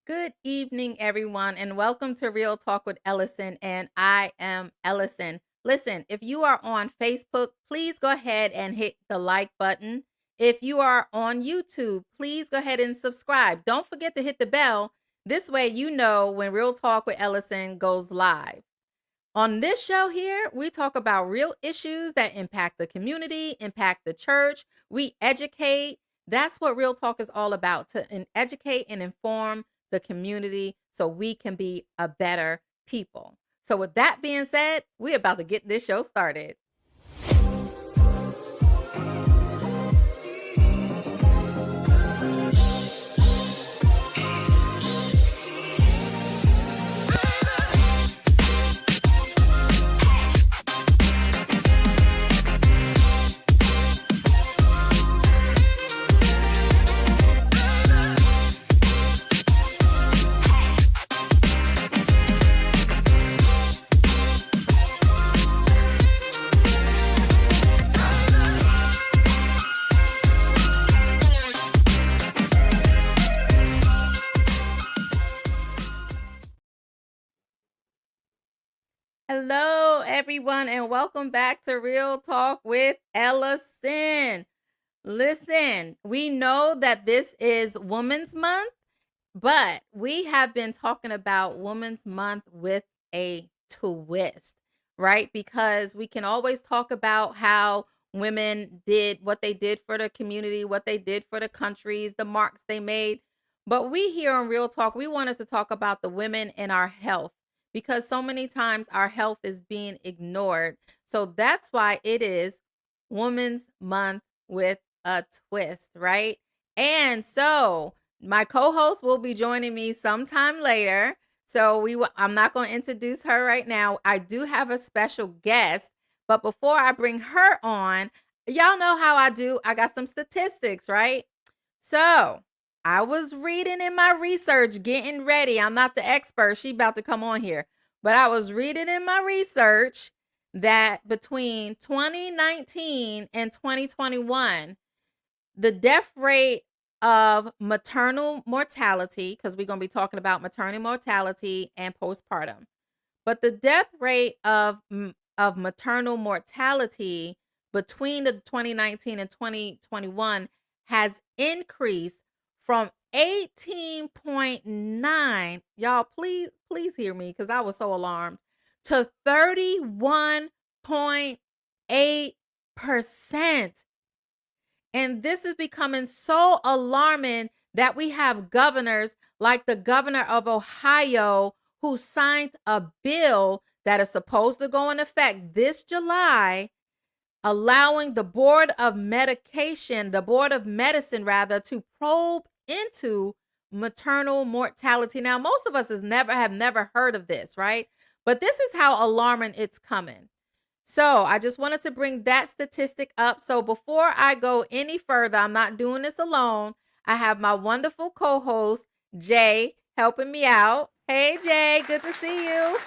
Good evening, everyone, and welcome to Real Talk with Ellison. And I am Ellison. Listen, if you are on Facebook, please go ahead and hit the like button. If you are on YouTube, please go ahead and subscribe. Don't forget to hit the bell. This way, you know when Real Talk with Ellison goes live. On this show here, we talk about real issues that impact the community, impact the church. We educate. That's what Real Talk is all about, to educate and inform the community so we can be a better people. So with that being said, we're about to get this show started. Hello, everyone, and welcome back to Real Talk with Ellasin. Listen, we know that this is Women's Month, but we have been talking about Women's Month with a twist, right? Because we can always talk about how women did what they did for the community, what they did for the countries, the marks they made. But we here on Real Talk, we wanted to talk about the women in our health because so many times our health is being ignored. So that's why it is Women's Month with a twist, right? And so my co-host will be joining me sometime later. So I'm not going to introduce her right now. I do have a special guest, but before I bring her on, y'all know how I do. I got some statistics, right? So, I was reading in my research, getting ready. I'm not the expert. She about to come on here. But I was reading in my research that between 2019 and 2021, the death rate of maternal mortality, because we're going to be talking about maternal mortality and postpartum, but the death rate of maternal mortality between the 2019 and 2021 has increased from 18.9, y'all please hear me because I was so alarmed, to 31.8%. And this is becoming so alarming that we have governors like the governor of Ohio who signed a bill that is supposed to go in effect this July, allowing the Board of Medicine rather, to probe into maternal mortality. Now, most of us have never heard of this, right? But this is how alarming it's coming. So I just wanted to bring that statistic up. So before I go any further, I'm not doing this alone. I have my wonderful co-host, Jay, helping me out. Hey, Jay, good to see you.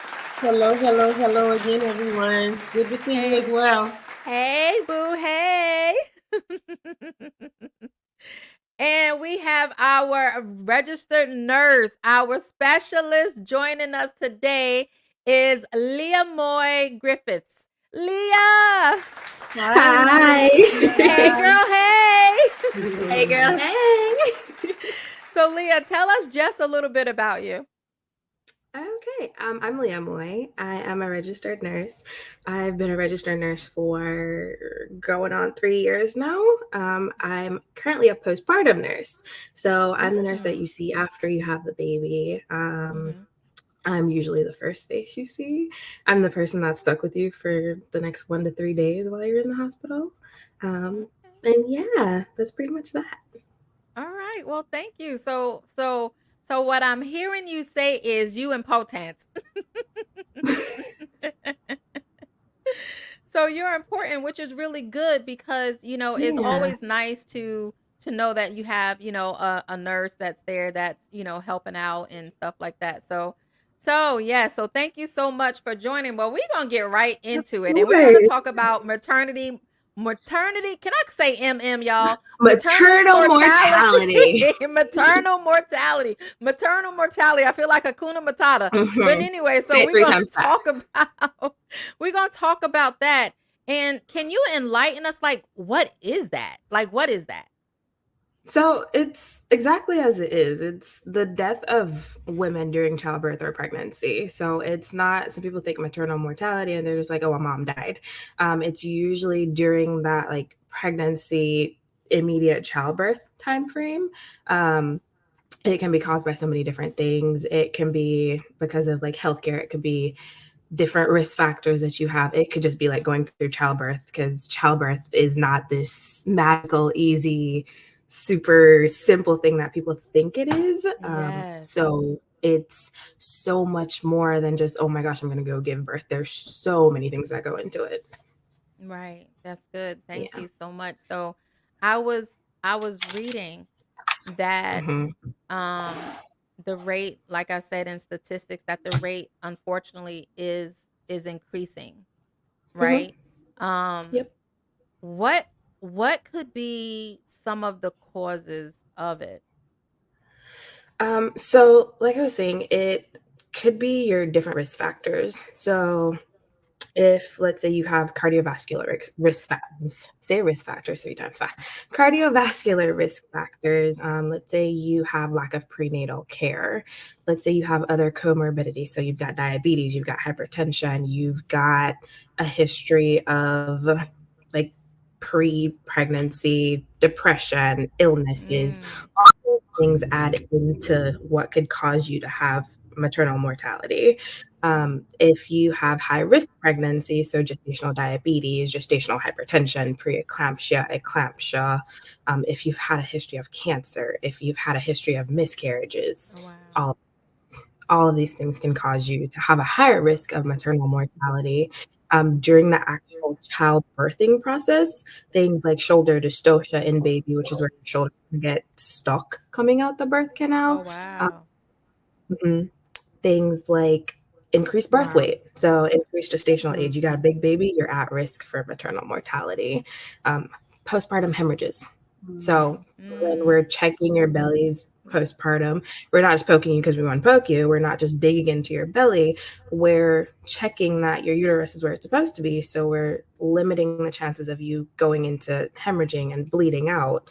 Hello again, everyone. Good to see you as well. Hey, boo, hey. And we have our registered nurse, our specialist joining us today is Leamoy Griffiths. Leah. Hi. Hey, girl, hey. Hey, girl, hey. So, Leah, tell us just a little bit about you. Okay, I'm Leamoy. I am a registered nurse. I've been a registered nurse for going on 3 years now. I'm currently a postpartum nurse. So I'm the nurse that you see after you have the baby. I'm usually the first face you see. I'm the person that's stuck with you for the next 1 to 3 days while you're in the hospital. And yeah, that's pretty much that. All right. Well, thank you. So what I'm hearing you say is you impotent. So you're important, which is really good because, it's always nice to know that you have, a nurse that's there that's, helping out and stuff like that. So thank you so much for joining. Well, we're going to get right into it. And we're going to talk about maternity Maternity. Can I say y'all? Maternal mortality. Maternal mortality. Maternal mortality. I feel like Hakuna Matata. But anyway, so Say it we're 3 gonna times fast. talk about we're gonna talk about that. And can you enlighten us? Like, what is that? Like, what is that? So it's exactly as it is. It's the death of women during childbirth or pregnancy. So it's not, some people think maternal mortality and they're just like, oh, a mom died. It's usually during that like pregnancy, immediate childbirth time frame. It can be caused by so many different things. It can be because of like healthcare. It could be different risk factors that you have. It could just be like going through childbirth, because childbirth is not this magical, easy, super simple thing that people think it is. Yes. So it's so much more than just, oh my gosh, I'm going to go give birth. There's so many things that go into it. Right. That's good. Thank Yeah. you so much. So I was reading that um the rate, like I said in statistics, that the rate unfortunately is increasing, right? Um Yep. what what could be some of the causes of it? So like I was saying, it could be your different risk factors. So if let's say you have cardiovascular say risk factors 3 times fast, cardiovascular risk factors, let's say you have lack of prenatal care, let's say you have other comorbidities, so you've got diabetes, you've got hypertension, you've got a history of like pre-pregnancy depression, illnesses, Mm. all those things add into what could cause you to have maternal mortality. If you have high risk pregnancy, so gestational diabetes, gestational hypertension, preeclampsia, eclampsia, if you've had a history of cancer, if you've had a history of miscarriages, Oh, wow. all all of these things can cause you to have a higher risk of maternal mortality. During the actual childbirthing process, things like shoulder dystocia in baby, which is where your shoulder can get stuck coming out the birth Oh, canal. Um, wow. mhm. Things like increased birth Wow. weight, so increased gestational Mm. age. You got a big baby, you're at risk for maternal mortality. Um, Postpartum hemorrhages. Mm. So when we're Mm. checking your bellies postpartum, we're not just poking you because we want to poke you. We're not just digging into your belly. We're checking that your uterus is where it's supposed to be. So we're limiting the chances of you going into hemorrhaging and bleeding out,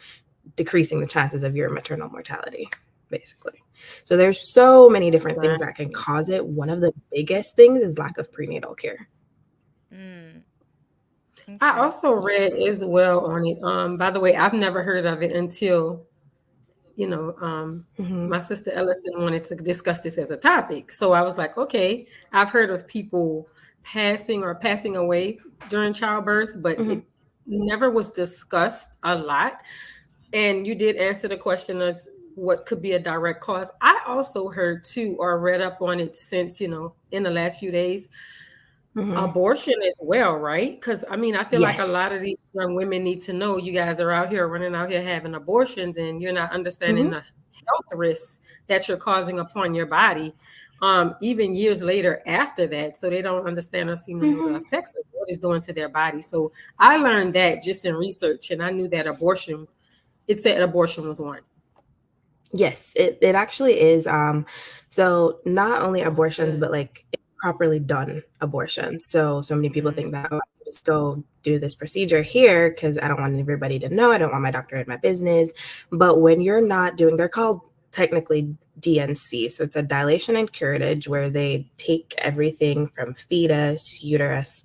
decreasing the chances of your maternal mortality, basically. So there's so many different things Right. that can cause it. One of the biggest things is lack of prenatal care. Mm. I Okay. also read as well on it. By the way, I've never heard of it until, you know, Mm-hmm. my sister Ellison wanted to discuss this as a topic. So I was like, okay, I've heard of people passing away during childbirth, but Mm-hmm. it never was discussed a lot. And you did answer the question as what could be a direct cause. I also heard too, or read up on it since, in the last few days, Mm-hmm. abortion as well, right? Because I mean, I feel like a lot Yes. of these young women need to know you guys are out here running out here having abortions and you're not understanding Mm-hmm. the health risks that you're causing upon your body, even years later after that. So they don't understand or seem to know the Mm-hmm. effects of what it's doing to their body. So I learned that just in research, and I knew that it said abortion was one. Yes, it actually is. So not only Oh, abortions, good. but like properly done abortions. So many people think Mm. that, oh, I can just go do this procedure here because I don't want everybody to know. I don't want my doctor in my business. But when you're not doing, they're called technically DNC. So it's a dilation and curettage, where they take everything from fetus, uterus,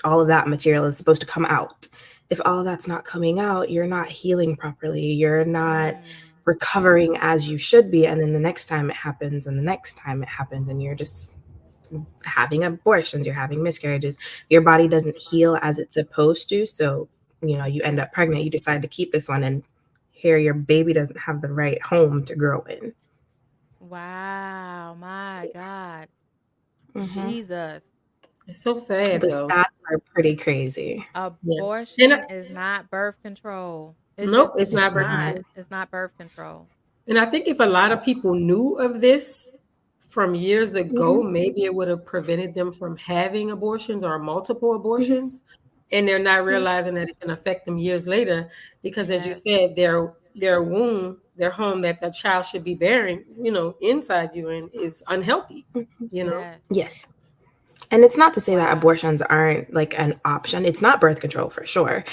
all of that material is supposed to come out. If all of that's not coming out, you're not healing properly. You're not Mm. recovering as you should be. And then the next time it happens, and the next time it happens, and you're just having abortions, you're having miscarriages. Your body doesn't heal as it's supposed to. So, you end up pregnant, you decide to keep this one, and here your baby doesn't have the right home to grow in. Wow. My God. Mm-hmm. Jesus. It's so sad The though. stats are pretty crazy. Yeah. And Abortion is not birth control. It's nope, just it's not It's birth not. control. it's not birth control. And I think if a lot of people knew of this from years Mm-hmm. ago, maybe it would have prevented them from having abortions or multiple Mm-hmm. abortions. and they're not Yeah. realizing that it can affect them years later, because as you Yes. said, their womb, their home that that child should be bearing, inside you, and is unhealthy, Mhm. you know. Yes. Yes. And it's not to say that Wow. abortions aren't like an option. It's not birth control for sure.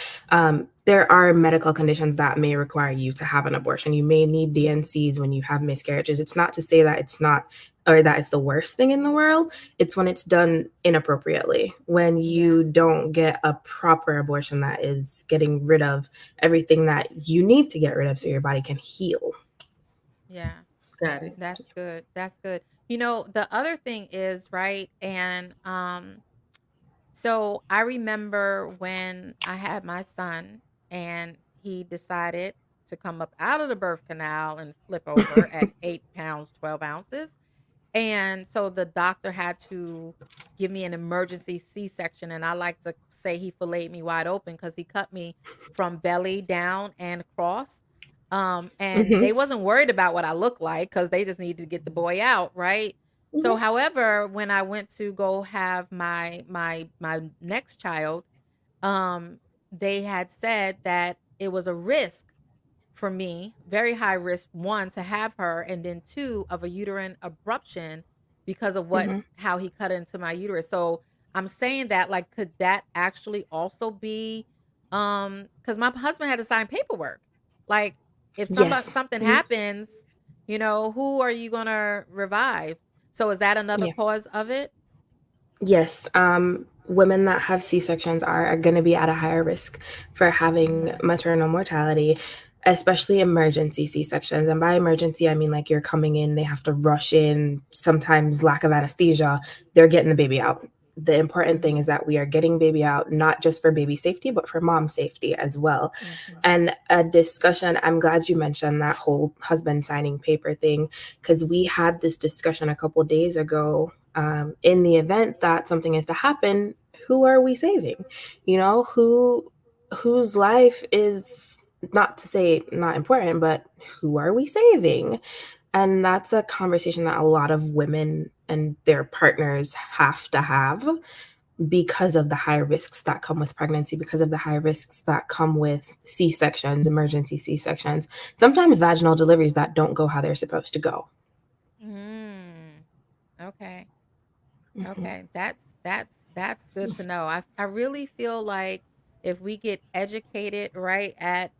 There are medical conditions that may require you to have an abortion. You may need DNCs when you have miscarriages. It's not to say that it's not, or that it's the worst thing in the world. It's when it's done inappropriately, when Yeah. you don't get a proper abortion that is getting rid of everything that you need to get rid of so your body can heal. Yeah. Got it. That's good. That's good. The other thing is, right? And so I remember when I had my son and he decided to come up out of the birth canal and flip over at 8 pounds, 12 ounces. And so the doctor had to give me an emergency C-section. And I like to say he filleted me wide open because he cut me from belly down and across. And Hmm. they wasn't worried about what I looked like because they just needed to get the boy out, right? So, Hmm. however, when I went to go have my next child, um, they had said that it was a risk for me, very high risk, one, to have her, and then two, of a uterine abruption because of what Hmm. how he cut into my uterus. So I'm saying that, like, could that actually also be because my husband had to sign paperwork. Like, if Yes. something happens, who are you gonna revive? So is that another Yeah. cause of it? Yes, women that have C-sections are going to be at a higher risk for having Mm, maternal mortality, especially emergency C-sections. And by emergency, I mean like you're coming in, they have to rush in, sometimes lack of anesthesia, they're getting the baby out. The important thing is mhm, that we are getting baby out, not just for baby safety, but for mom safety as well. mhm, And a discussion, I'm glad you mentioned that whole husband signing paper thing, because we had this discussion a couple days ago. In the event that something is to happen, who are we saving? Whose life is, not to say not important, but who are we saving? And that's a conversation that a lot of women and their partners have to have, because of the high risks that come with pregnancy, because of the high risks that come with C-sections, emergency C-sections, sometimes vaginal deliveries that don't go how they're supposed to go. mm. Okay. Hmm. Okay, that's good to know. I really feel like if we get educated right at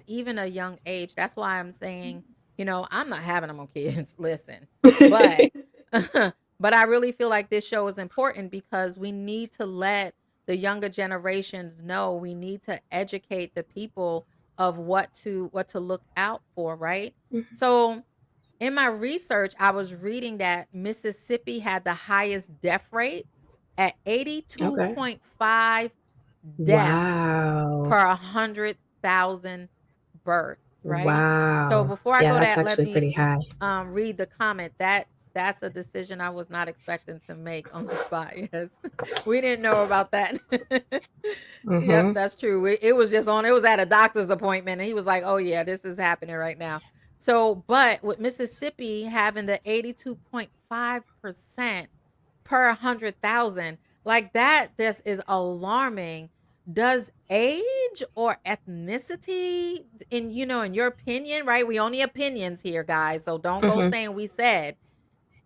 even a young age, that's why I'm saying, I'm not having them on kids. Listen, but but I really feel like this show is important because we need to let the younger generations know. We need to educate the people of what to look out for, right? So in my research, I was reading that Mississippi had the highest death rate at Okay. 82.5 deaths Wow. per 100,000 births, right? So Wow. before I Yeah, go to that's that, let actually me pretty high. read the comment. That's a decision I was not expecting to make on the spot. Yes. We didn't know about that. Yep, Mhm. that's true. It was just on, it was at a doctor's appointment and he was like, "Oh yeah, this is happening right now." So, but with Mississippi having the 82.5% per 100,000, like that just is alarming. Does age or ethnicity, in your opinion, right? We only opinions here, guys, so don't go Mhm. saying we said.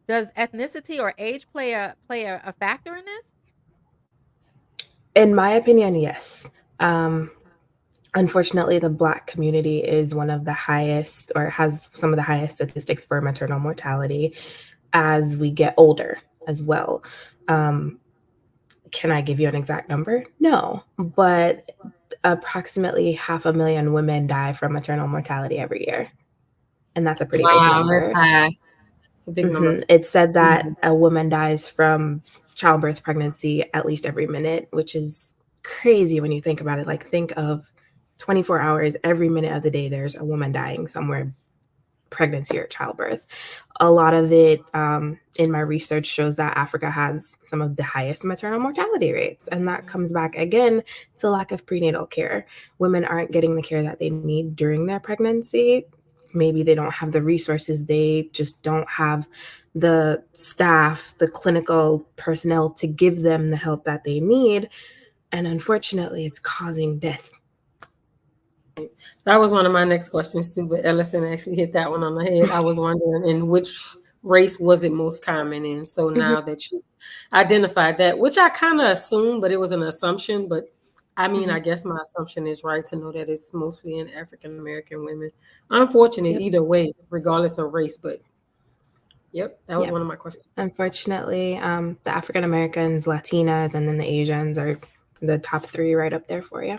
Does ethnicity or age play a factor in this? In my opinion, yes. Um, Unfortunately, the Black community is one of the highest, or has some of the highest statistics for maternal mortality as we get older as well. Um, can I give you an exact number? No, but approximately 500,000 women die from maternal mortality every year, and that's a pretty big Wow, that's number. high. It's a big number. It's said that Mhm. a woman dies from childbirth, pregnancy at least every minute, which is crazy when you think about it. Like, think of 24 hours, every minute of the day, there's a woman dying somewhere, pregnancy or childbirth. A lot of it, in my research, shows that Africa has some of the highest maternal mortality rates. And that Mhm. comes back again to lack of prenatal care. Women aren't getting the care that they need during their pregnancy. Maybe they don't have the resources, they just don't have the staff, the clinical personnel to give them the help that they need. and unfortunately, it's causing death. That was one of my next questions too, but Ellison actually hit that one on the head. I was wondering in which race was it most common in? So Mhm. now that you identified that, which I kind of assumed, but it was an assumption. But I mean, I Mhm. guess my assumption is right to know that it's mostly in African American women. Unfortunate Yep. either way, regardless of race. But yep, that was Yep. one of my questions. Unfortunately, the African Americans, Latinas, and then the Asians are the top three right up there for you.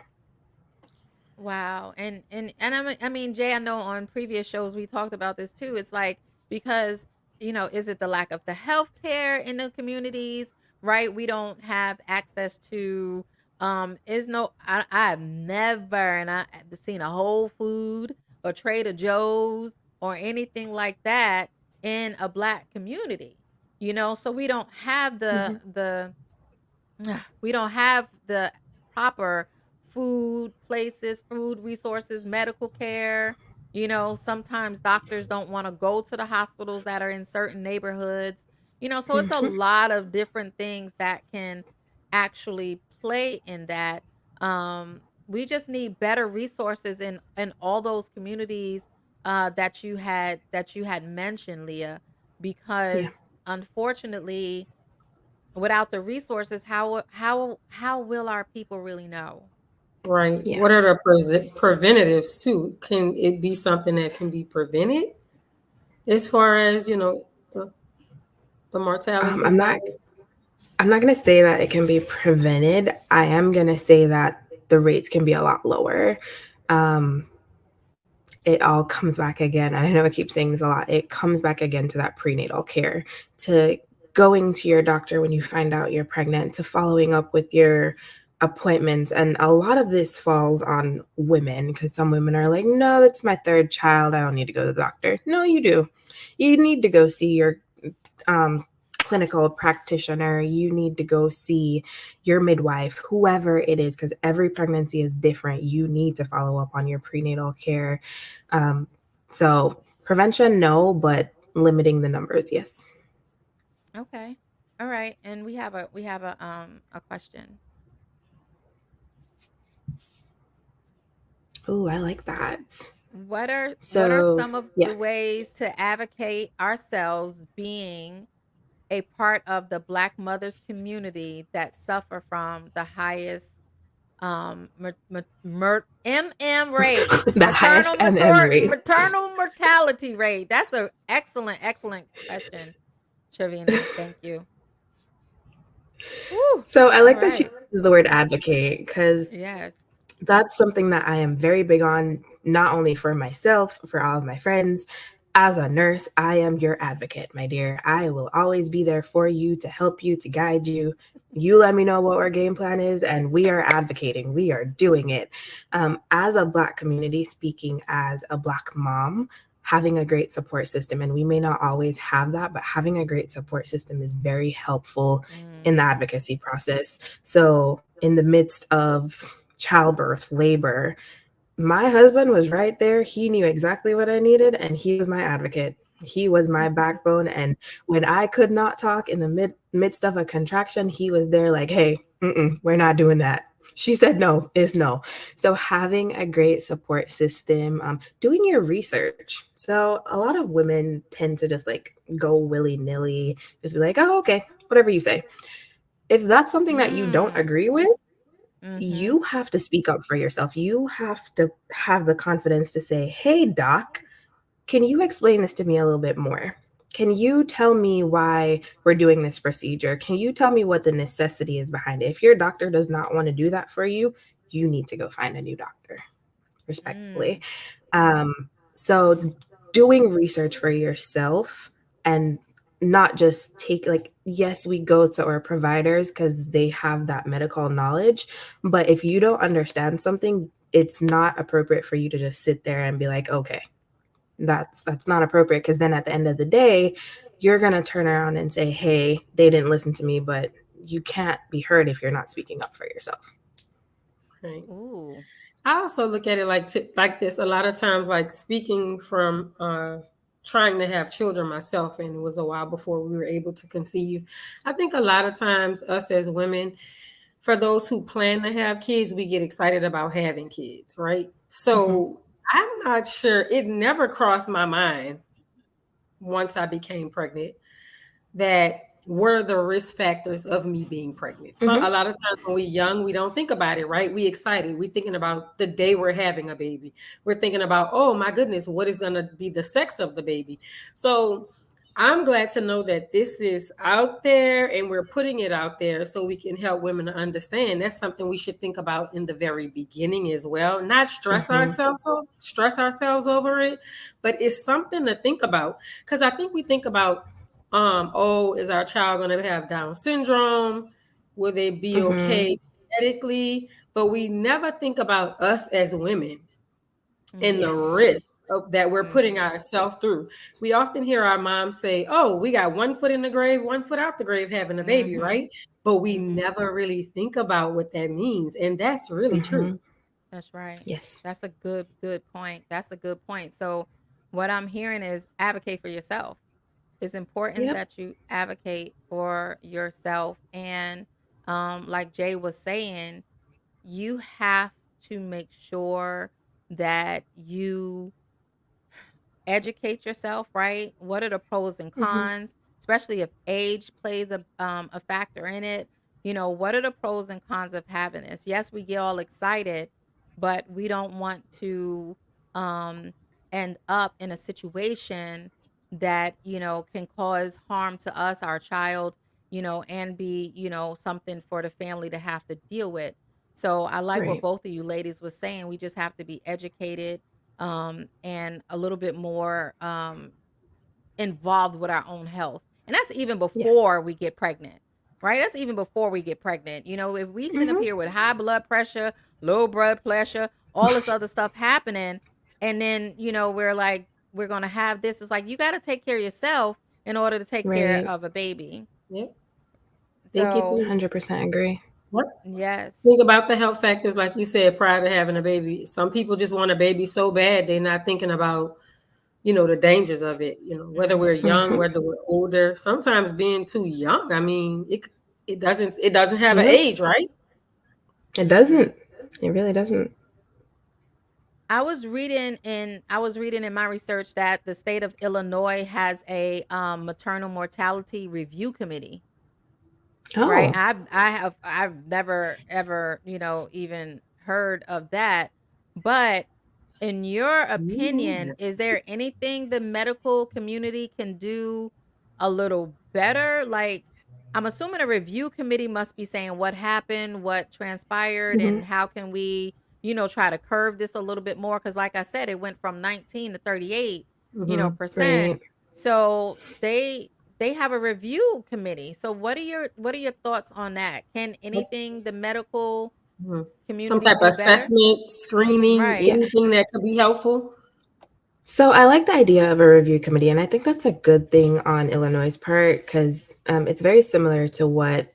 Wow. And I mean, Jay, I know on previous shows we talked about this too. It's like because, is it the lack of the healthcare in the communities, right? We don't have access to is no I've never and I have seen a Whole Food or Trader Joe's or anything like that in a black community. So we don't have Mhm. we don't have the proper food places, food resources, medical care. Sometimes doctors don't want to go to the hospitals that are in certain neighborhoods. So it's a Mhm. lot of different things that can actually play in that. We just need better resources in all those communities that you had mentioned, Leah, Yeah. because unfortunately without the resources, how will our people really know? Right. Yeah. What are the preventatives too? Can it be something that can be prevented as far as the, the Um, mortality I'm side? not. I'm not going to say that it can be prevented. I am going to say that the rates can be a lot lower. Um, it all comes back again. I know I keep saying this a lot. It comes back again to that prenatal care, to going to your doctor when you find out you're pregnant, to following up with your appointments. And a lot of this falls on women because some women are like, no, that's my third child. I don't need to go to the doctor. No, you do. You need to go see your um, clinical practitioner, you need to go see your midwife, whoever it is, because every pregnancy is different. You need to follow up on your prenatal care. Um, so, prevention, no, but limiting the numbers, yes. Okay. All right. And we have a question. Oh, I like that. What are So, some of yeah. the ways to advocate ourselves being a part of the Black mothers community that suffer from the highest rate, The highest rate. maternal mortality rate? That's a excellent question, Shavina. Thank you. Woo. So I All like that she right. uses the word advocate because Yes. that's something that I am very big on, not only for myself, for all of my friends. As a nurse, I am your advocate, my dear. I will always be there for you, to help you, to guide you. You let me know what our game plan is, and we are advocating. We are doing it. As a Black community, speaking as a Black mom, having a great support system, and we may not always have that, but having a great support system is very helpful in the Mm. advocacy process. So, in the midst of childbirth, labor, my husband was right there. He knew exactly what I needed, and he was my advocate. He was my backbone. And when I could not talk in the midst of a contraction, he was there, like, hey, we're not doing that. She said no is no. So having a great support system, doing your research. So a lot of women tend to just like go willy nilly, just be like, oh, okay, whatever you say. If that's something that you don't Mm. agree with, Mhm. you have to speak up for yourself. You have to have the confidence to say, hey, doc, can you explain this to me a little bit more? Can you tell me why we're doing this procedure? Can you tell me what the necessity is behind it? If your doctor does not want to do that for you, you need to go find a new doctor, respectfully. Mm. Um, so doing research for yourself, and not just take, like, yes, we go to our providers because they have that medical knowledge, but if you don't understand something, it's not appropriate for you to just sit there and be like, okay, that's not appropriate, because then at the end of the day, you're going to turn around and say, hey, they didn't listen to me, but you can't be heard if you're not speaking up for yourself. Right. Ooh. I also look at it like this. A lot of times, like speaking from trying to have children myself, and it was a while before we were able to conceive. I think a lot of times, us as women, for those who plan to have kids, we get excited about having kids, right? Mhm. So I'm not sure. It never crossed my mind once I became pregnant that what are the risk factors of me being pregnant. So Mhm. a lot of times when we're young, we don't think about it, right? We excited. We're thinking about the day we're having a baby. We're thinking about, oh my goodness, what is going to be the sex of the baby? So I'm glad to know that this is out there and we're putting it out there so we can help women to understand. That's something we should think about in the very beginning as well. Not Mhm. stress ourselves over it, but it's something to think about. Because I think we think about, oh, is our child going to have Down syndrome? Will they be Mhm. okay genetically? But we never think about us as women and the Mhm. Yes. risk that we're putting Mhm. ourselves through. We often hear our moms say, oh, we got one foot in the grave, one foot out the grave having a baby, Mhm. right? But we Mhm. never really think about what that means. And that's really true. Mhm. That's right. Yes. That's a good point. That's a good point. So what I'm hearing is advocate for yourself. It's important Yep. that you advocate for yourself, and like Jay was saying, you have to make sure that you educate yourself, right? What are the pros and Mhm. cons, especially if age plays a factor in it? You know, what are the pros and cons of having this? Yes, we get all excited, but we don't want to um end up in a situation that, can cause harm to us, our child, and be, something for the family to have to deal with. So I like what Right. both of you ladies was saying. We just have to be educated, and a little bit more involved with our own health. And that's even Yes. before we get pregnant, right? That's even before we get pregnant. If we sitting up Mhm. here with high blood pressure, low blood pressure, all this other stuff happening, and then, we're like, we're going to have this. It's like, you got to take care of yourself in order to take care Right. of a baby. Yeah. Think it So, through. 100% agree. What? yes. Think about the health factors, like you said, prior to having a baby. Some people just want a baby so bad, they're not thinking about, the dangers of it, whether we're Mhm. young, Mhm. whether we're older. Sometimes being too young, I mean, it doesn't have an Yep. age, right? It doesn't. It really doesn't. I was reading in my research that the state of Illinois has a maternal mortality review committee, right? Oh. I've never ever, even heard of that. But in your opinion, Mm. is there anything the medical community can do a little better? Like, I'm assuming a review committee must be saying what happened, what transpired, Mhm. and how can we, try to curve this a little bit more? Because, like I said, it went from 19 to 38, Mm-hmm. percent. Right. So they have a review committee. So what are your thoughts on that? Can anything the medical Mhm. Some community type of do better? assessment, screening, Right. Yeah. anything that could be helpful. So I like the idea of a review committee, and I think that's a good thing on Illinois' part because it's very similar to what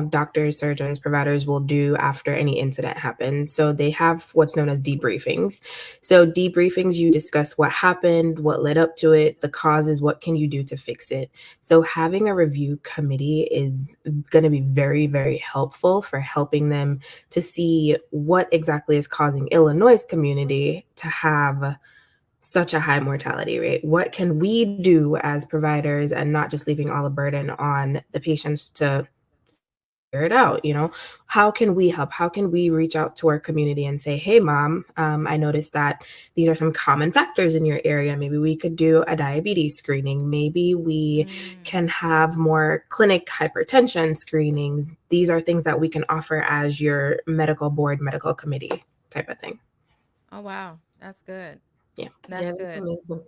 doctors, surgeons, providers will do after any incident happens. So they have what's known as debriefings. So debriefings, you discuss what happened, what led up to it, the causes, what can you do to fix it. So having a review committee is going to be very, very helpful for helping them to see what exactly is causing Illinois' community to have such a high mortality rate. What can we do as providers and not just leaving all the burden on the patients to figure it out? How can we help? How can we reach out to our community and say, hey, mom, I noticed that these are some common factors in your area. Maybe we could do a diabetes screening. Maybe we Mm. can have more clinic hypertension screenings. These are things that we can offer as your medical board, medical committee type of thing. Oh, wow. That's good. Yeah. That's Yeah, that's good. amazing.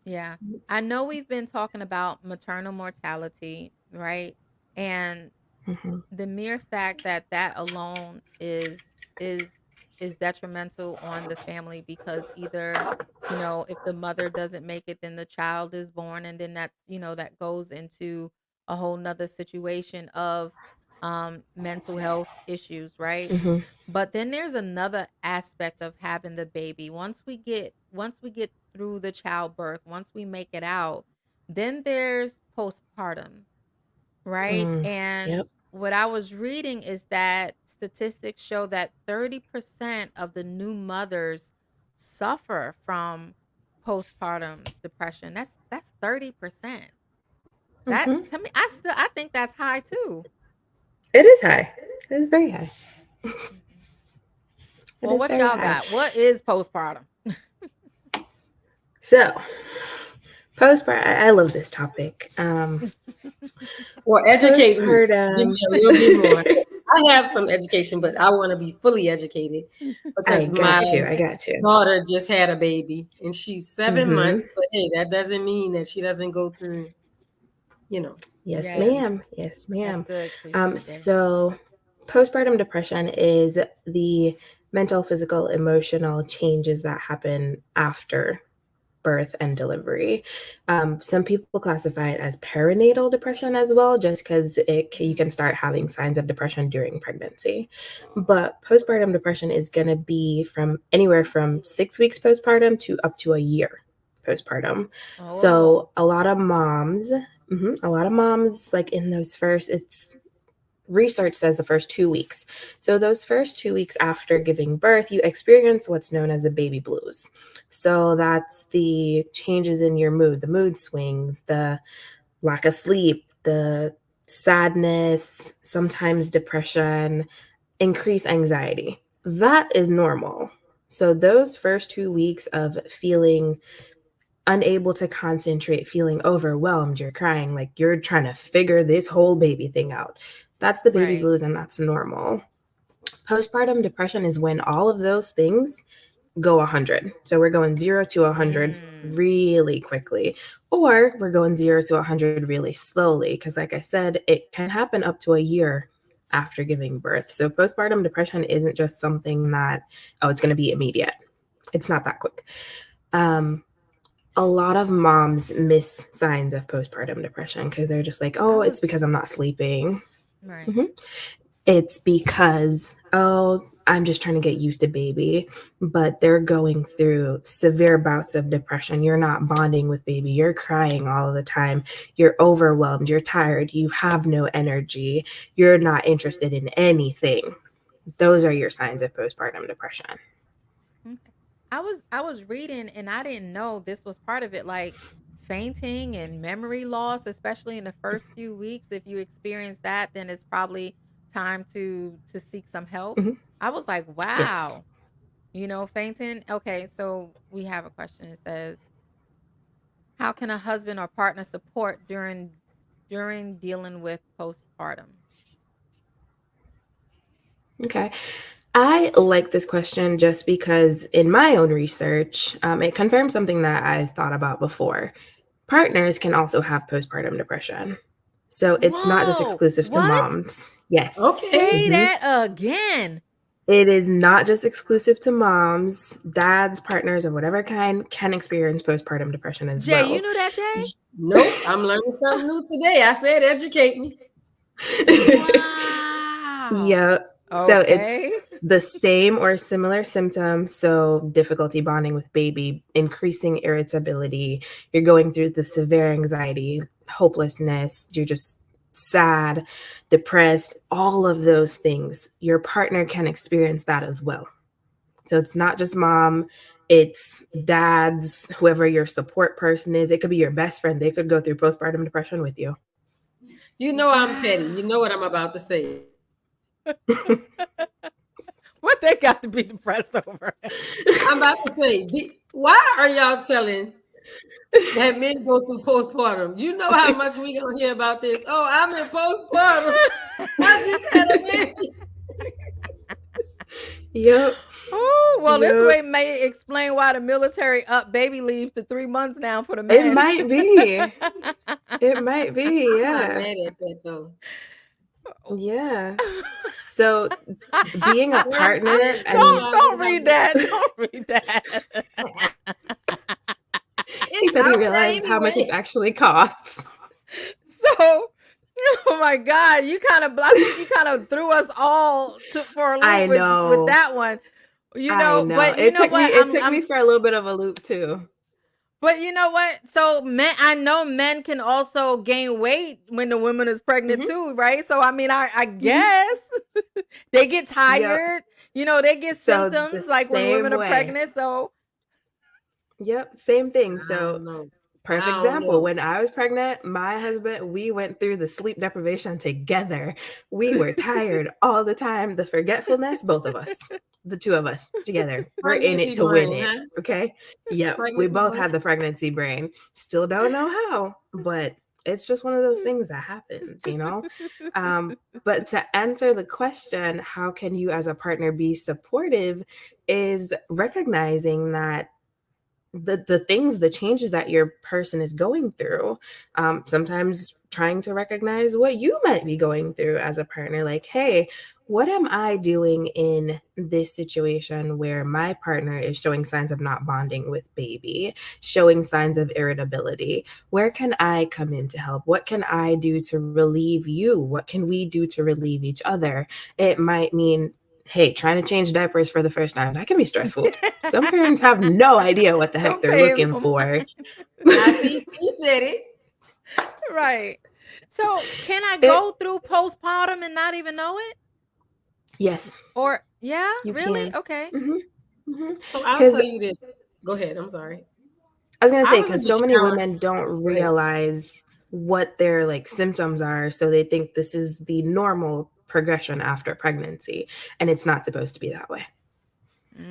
Yeah. I know we've been talking about maternal mortality, right? And Hmm. the mere fact that that alone is is detrimental on the family, because either, if the mother doesn't make it, then the child is born, and then that's, that goes into a whole nother situation of mental health issues, right? Hmm. But then there's another aspect of having the baby. Once we get through the childbirth, once we make it out, then there's postpartum, right? Mm, And yep. what I was reading is that statistics show that 30% of the new mothers suffer from postpartum depression. That's 30%. That, Hmm. to me, I think that's high too. It is high. It is very high. Mhm. It Well, is what very y'all high. got? What is postpartum? So, postpartum, I love this topic. Or educate me. Give Postpartum. me a little bit more. I have some education, but I want to be fully educated I because my got you. I got you. daughter just had a baby and she's 7 months. Hmm. But hey, that doesn't mean that she doesn't go through, you know. Yes, Yes, ma'am. Yes, that's ma'am. good, Queefy. There. So postpartum depression is the mental, physical, emotional changes that happen after birth and delivery. Some people classify it as perinatal depression as well, just because you can start having signs of depression during pregnancy. But postpartum depression is going to be from anywhere from 6 weeks postpartum to up to a year postpartum. Oh, So a lot of moms, like in those first, it's research says the first 2 weeks. So, those first 2 weeks after giving birth, you experience what's known as the baby blues. So, that's the changes in your mood, the mood swings, the lack of sleep, the sadness, sometimes depression, increased anxiety. That is normal. So, those first 2 weeks of feeling unable to concentrate, feeling overwhelmed, you're crying, like you're trying to figure this whole baby thing out. That's the baby right. blues, and that's normal. Postpartum depression is when all of those things go 100. So we're going 0 to 100 Mm, really quickly, or we're going 0 to 100 really slowly. Because, like I said, it can happen up to a year after giving birth. So postpartum depression isn't just something that, oh, it's going to be immediate. It's not that quick. Um, a lot of moms miss signs of postpartum depression because they're just like, I oh, it's was because I'm not sleeping. right. Mhm. It's because, oh, I'm just trying to get used to baby. But they're going through severe bouts of depression. You're not bonding with baby. You're crying all the time. You're overwhelmed. You're tired. You have no energy. You're not interested in anything. Those are your signs of postpartum depression. Okay. I was reading and I didn't know this was part of it, like fainting and memory loss, especially in the first few weeks. If you experience that, then it's probably time to seek some help. Mhm. I was like, Yes. wow, fainting. Okay, so we have a question. It says, how can a husband or partner support during dealing with postpartum? Okay. I like this question just because, in my own research, it confirms something that I've thought about before. Partners can also have postpartum depression. So it's not just Whoa, exclusive to what? moms. Yes. Okay. Say Mhm. that again. It is not just exclusive to moms. Dads, partners of whatever kind can experience postpartum depression as Jay, you well. knew that, Jay? Nope. I'm learning something new today. I said educate me. Wow. Yeah. So it's Okay. the same or similar symptoms. So difficulty bonding with baby, increasing irritability. You're going through the severe anxiety, hopelessness. You're just sad, depressed, all of those things. Your partner can experience that as well. So it's not just mom, it's dads, whoever your support person is. It could be your best friend. They could go through postpartum depression with you. You know I'm petty. You know Wow. what I'm about to say. What they got to be depressed over? I'm about to say, why are y'all telling that men go through postpartum? You know how much we gonna hear about this. Oh, I'm in postpartum. I just had a baby. Yep. Oh, well, this Yep. way may explain why the military up baby leave to 3 months now for the It men. might be. It might be, I'm not yeah. mad at that though. Yeah. So being a partner, I mean, Don't read that. Don't read that. he It's said he out there realized how much it anyway. actually costs. So, oh my God, I think you kind of threw us all for a loop I with know. that one. I know. But you know what? It took me for a little bit of a loop too. But you know what? So men, I know men can also gain weight when the woman is pregnant Mhm, too, right? So I mean, I mhm. guess they get Yep. tired. You know, they get So the symptoms like when same women are way. pregnant. So Yep, same thing. I So don't know. perfect I don't example. know. When I was pregnant, my husband, we went through the sleep deprivation together. We were tired all the time. The forgetfulness, both of us, the two of us together. We're in it Pregnancy to win brain, it. huh? Okay. Yep. We Pregnancy both brain. had the pregnancy brain. Still don't know how, but it's just one of those things that happens. But to answer the question, how can you as a partner be supportive, is recognizing that the changes that your person is going through, sometimes trying to recognize what you might be going through as a partner, like, hey, what am I doing in this situation where my partner is showing signs of not bonding with baby, showing signs of irritability? Where can I come in to help? What can I do to relieve you? What can we do to relieve each other? It might mean, hey, trying to change diapers for the first time, that can be stressful. Some parents have no idea what the heck don't they're pay looking no mind. for. Now, see, she said it. Right. So can I It go through postpartum and not even know it? Yes, Or yeah, you really? can. Okay. Mhm, mhm. So I'll 'Cause tell you this. Go ahead. I'm sorry. I was gonna I say, was in because the so many shower. women don't Go ahead. realize what their, like, symptoms are, so they think this is the normal progression after pregnancy, and it's not supposed to be that way.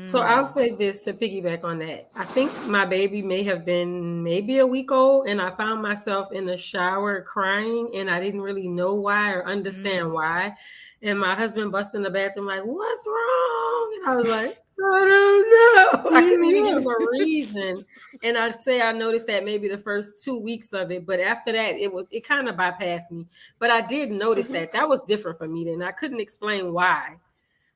So I'll Mm. say this to piggyback on that. I think my baby may have been maybe a week old, and I found myself in the shower crying, and I didn't really know why or understand Mm. why. And my husband busted in the bathroom like, "What's wrong?" And I was like, "I don't know." I couldn't even give him a reason. And I'd say I noticed that maybe the first 2 weeks of it, but after that, it kind of bypassed me. But I did notice Mhm, that was different for me. Then I couldn't explain why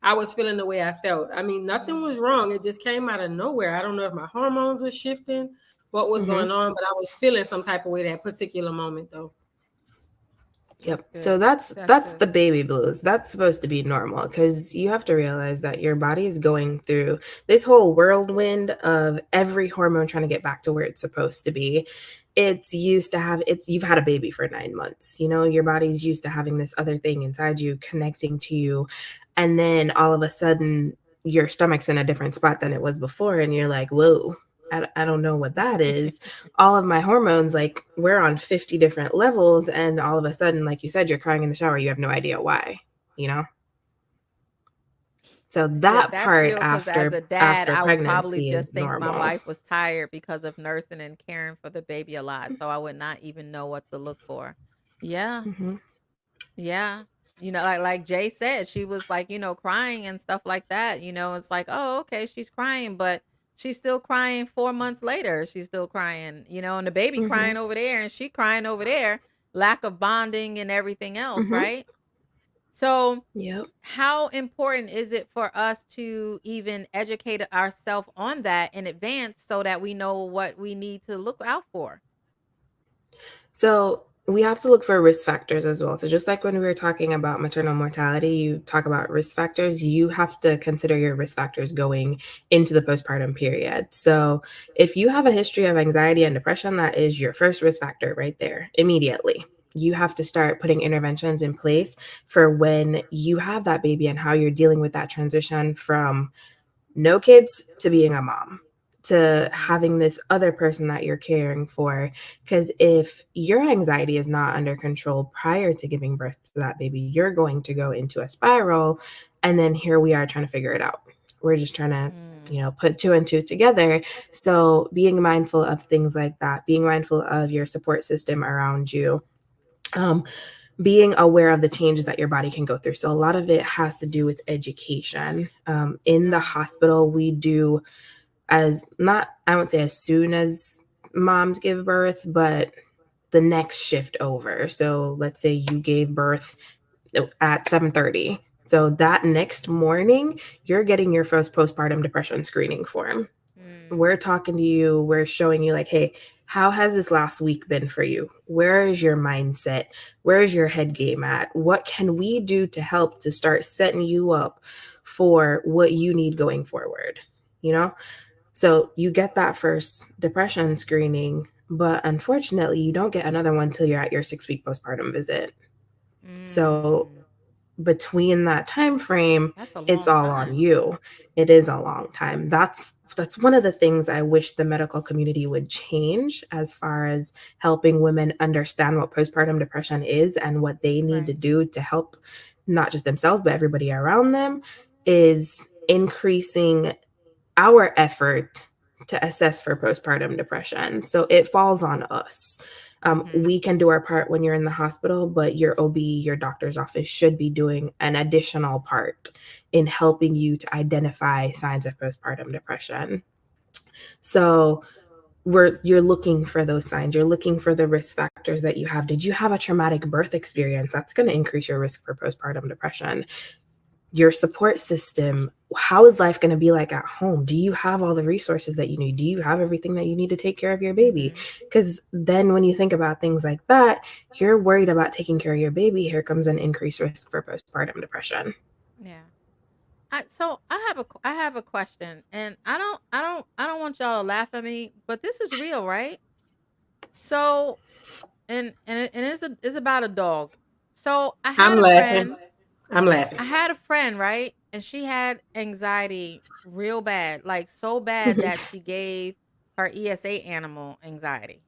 I was feeling the way I felt. I mean, nothing Mm. was wrong. It just came out of nowhere. I don't know if my hormones were shifting, what was mhm. going on, but I was feeling some type of way that particular moment, though. Yep. That's So good. that's That's that's good. the baby blues. That's supposed to be normal, because you have to realize that your body is going through this whole whirlwind of every hormone trying to get back to where it's supposed to be. It's you've had a baby for 9 months. Your body's used to having this other thing inside you connecting to you. And then all of a sudden your stomach's in a different spot than it was before. And you're like, whoa, I don't know what that is. All of my hormones, like, we're on 50 different levels, and all of a sudden, like you said, you're crying in the shower, you have no idea why, you know? So Yeah, that that's part real because as a after dad, after I would probably pregnancy just is think my normal. life was tired because of nursing and caring for the baby a lot. So I would not even know what to look for. Yeah. Mhm, Yeah. Like Jay said, she was like, crying and stuff like that. It's like, oh, okay, she's crying, but she's still crying 4 months later. She's still crying, and the baby mhm, crying over there and she crying over there. Lack of bonding and everything else, mhm. right? So Yep. how important is it for us to even educate ourselves on that in advance so that we know what we need to look out for? So we have to look for risk factors as well. So just like when we were talking about maternal mortality, you talk about risk factors, you have to consider your risk factors going into the postpartum period. So if you have a history of anxiety and depression, that is your first risk factor right there immediately. You have to start putting interventions in place for when you have that baby and how you're dealing with that transition from no kids to being a mom to Mhm. having this other person that you're caring for. Because if your anxiety is not under control prior to giving birth to that baby, you're going to go into a spiral. And then here we are trying to figure it out. We're just trying to, Mm. put two and two together. So being mindful of things like that, being mindful of your support system around you, um, being aware of the changes that your body can go through. So a lot of it has to do with education. In the Mm. hospital, we do, as not, I won't say as soon as moms give birth, but the next shift over. So let's say you gave birth at 7:30. So that next morning, you're getting your first postpartum depression screening form. Mm. We're talking to you, we're showing you, like, hey, how has this last week been for you? Where is your mindset? Where's your head game at? What can we do to help to start setting you up for what you need going forward? You know? So you get that first depression screening, but unfortunately, you don't get another one till you're at your 6-week postpartum visit. So Mm. between that time frame, That's a it's long all on time. you. It is a long time. That's one of the things I wish the medical community would change as far as helping women understand what postpartum depression is and what they need to Right. do to help not just themselves but everybody around them, is increasing our effort to assess for postpartum depression. So it falls on us. Mhm. We can do our part when you're in the hospital, but your OB, your doctor's office, should be doing an additional part in helping you to identify signs of postpartum depression. So you're looking for those signs. You're looking for the risk factors that you have. Did you have a traumatic birth experience? That's going to increase your risk for postpartum depression. Your support system, how is life going to be like at home? Do you have all the resources that you need? Do you have everything that you need to take care of your baby? Mhm. Because then when you think about things like that, you're worried about taking care of your baby. Here comes an increased risk for postpartum depression. Yeah. I have a question, and I don't want y'all to laugh at me, but this is real, right? So, and it's about a dog. So I'm laughing. I'm laughing. I had a friend, right? And she had anxiety real bad, like so bad Mhm. that she gave her ESA animal anxiety,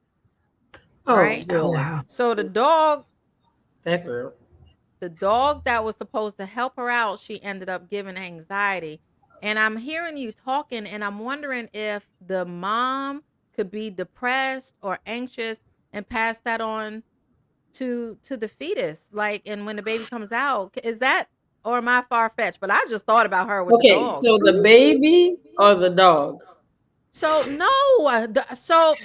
Oh right? Oh, yeah, wow. So that's real. the dog that was supposed to help her out, she ended up giving anxiety. And I'm hearing you talking, and I'm wondering if the mom could be depressed or anxious and pass that on to the fetus. Like, and when the baby comes out, is that, or am I far fetched? But I just thought about her with the Okay, dog. so the baby or the dog? So no, so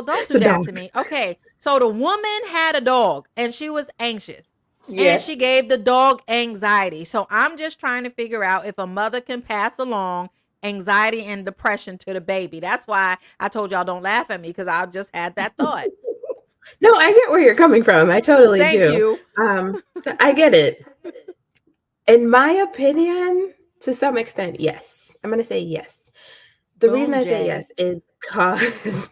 don't do The that dog. to me. Okay, so the woman had a dog and she was anxious, and Yes. she gave the dog anxiety. So I'm just trying to figure out if a mother can pass along anxiety and depression to the baby. That's why I told y'all don't laugh at me, because I just had that thought. No, I get where you're coming from. I totally Thank do. you. I get it. In my opinion, to some extent, yes. I'm going to say yes. The reason Boom, I say Jay. yes is because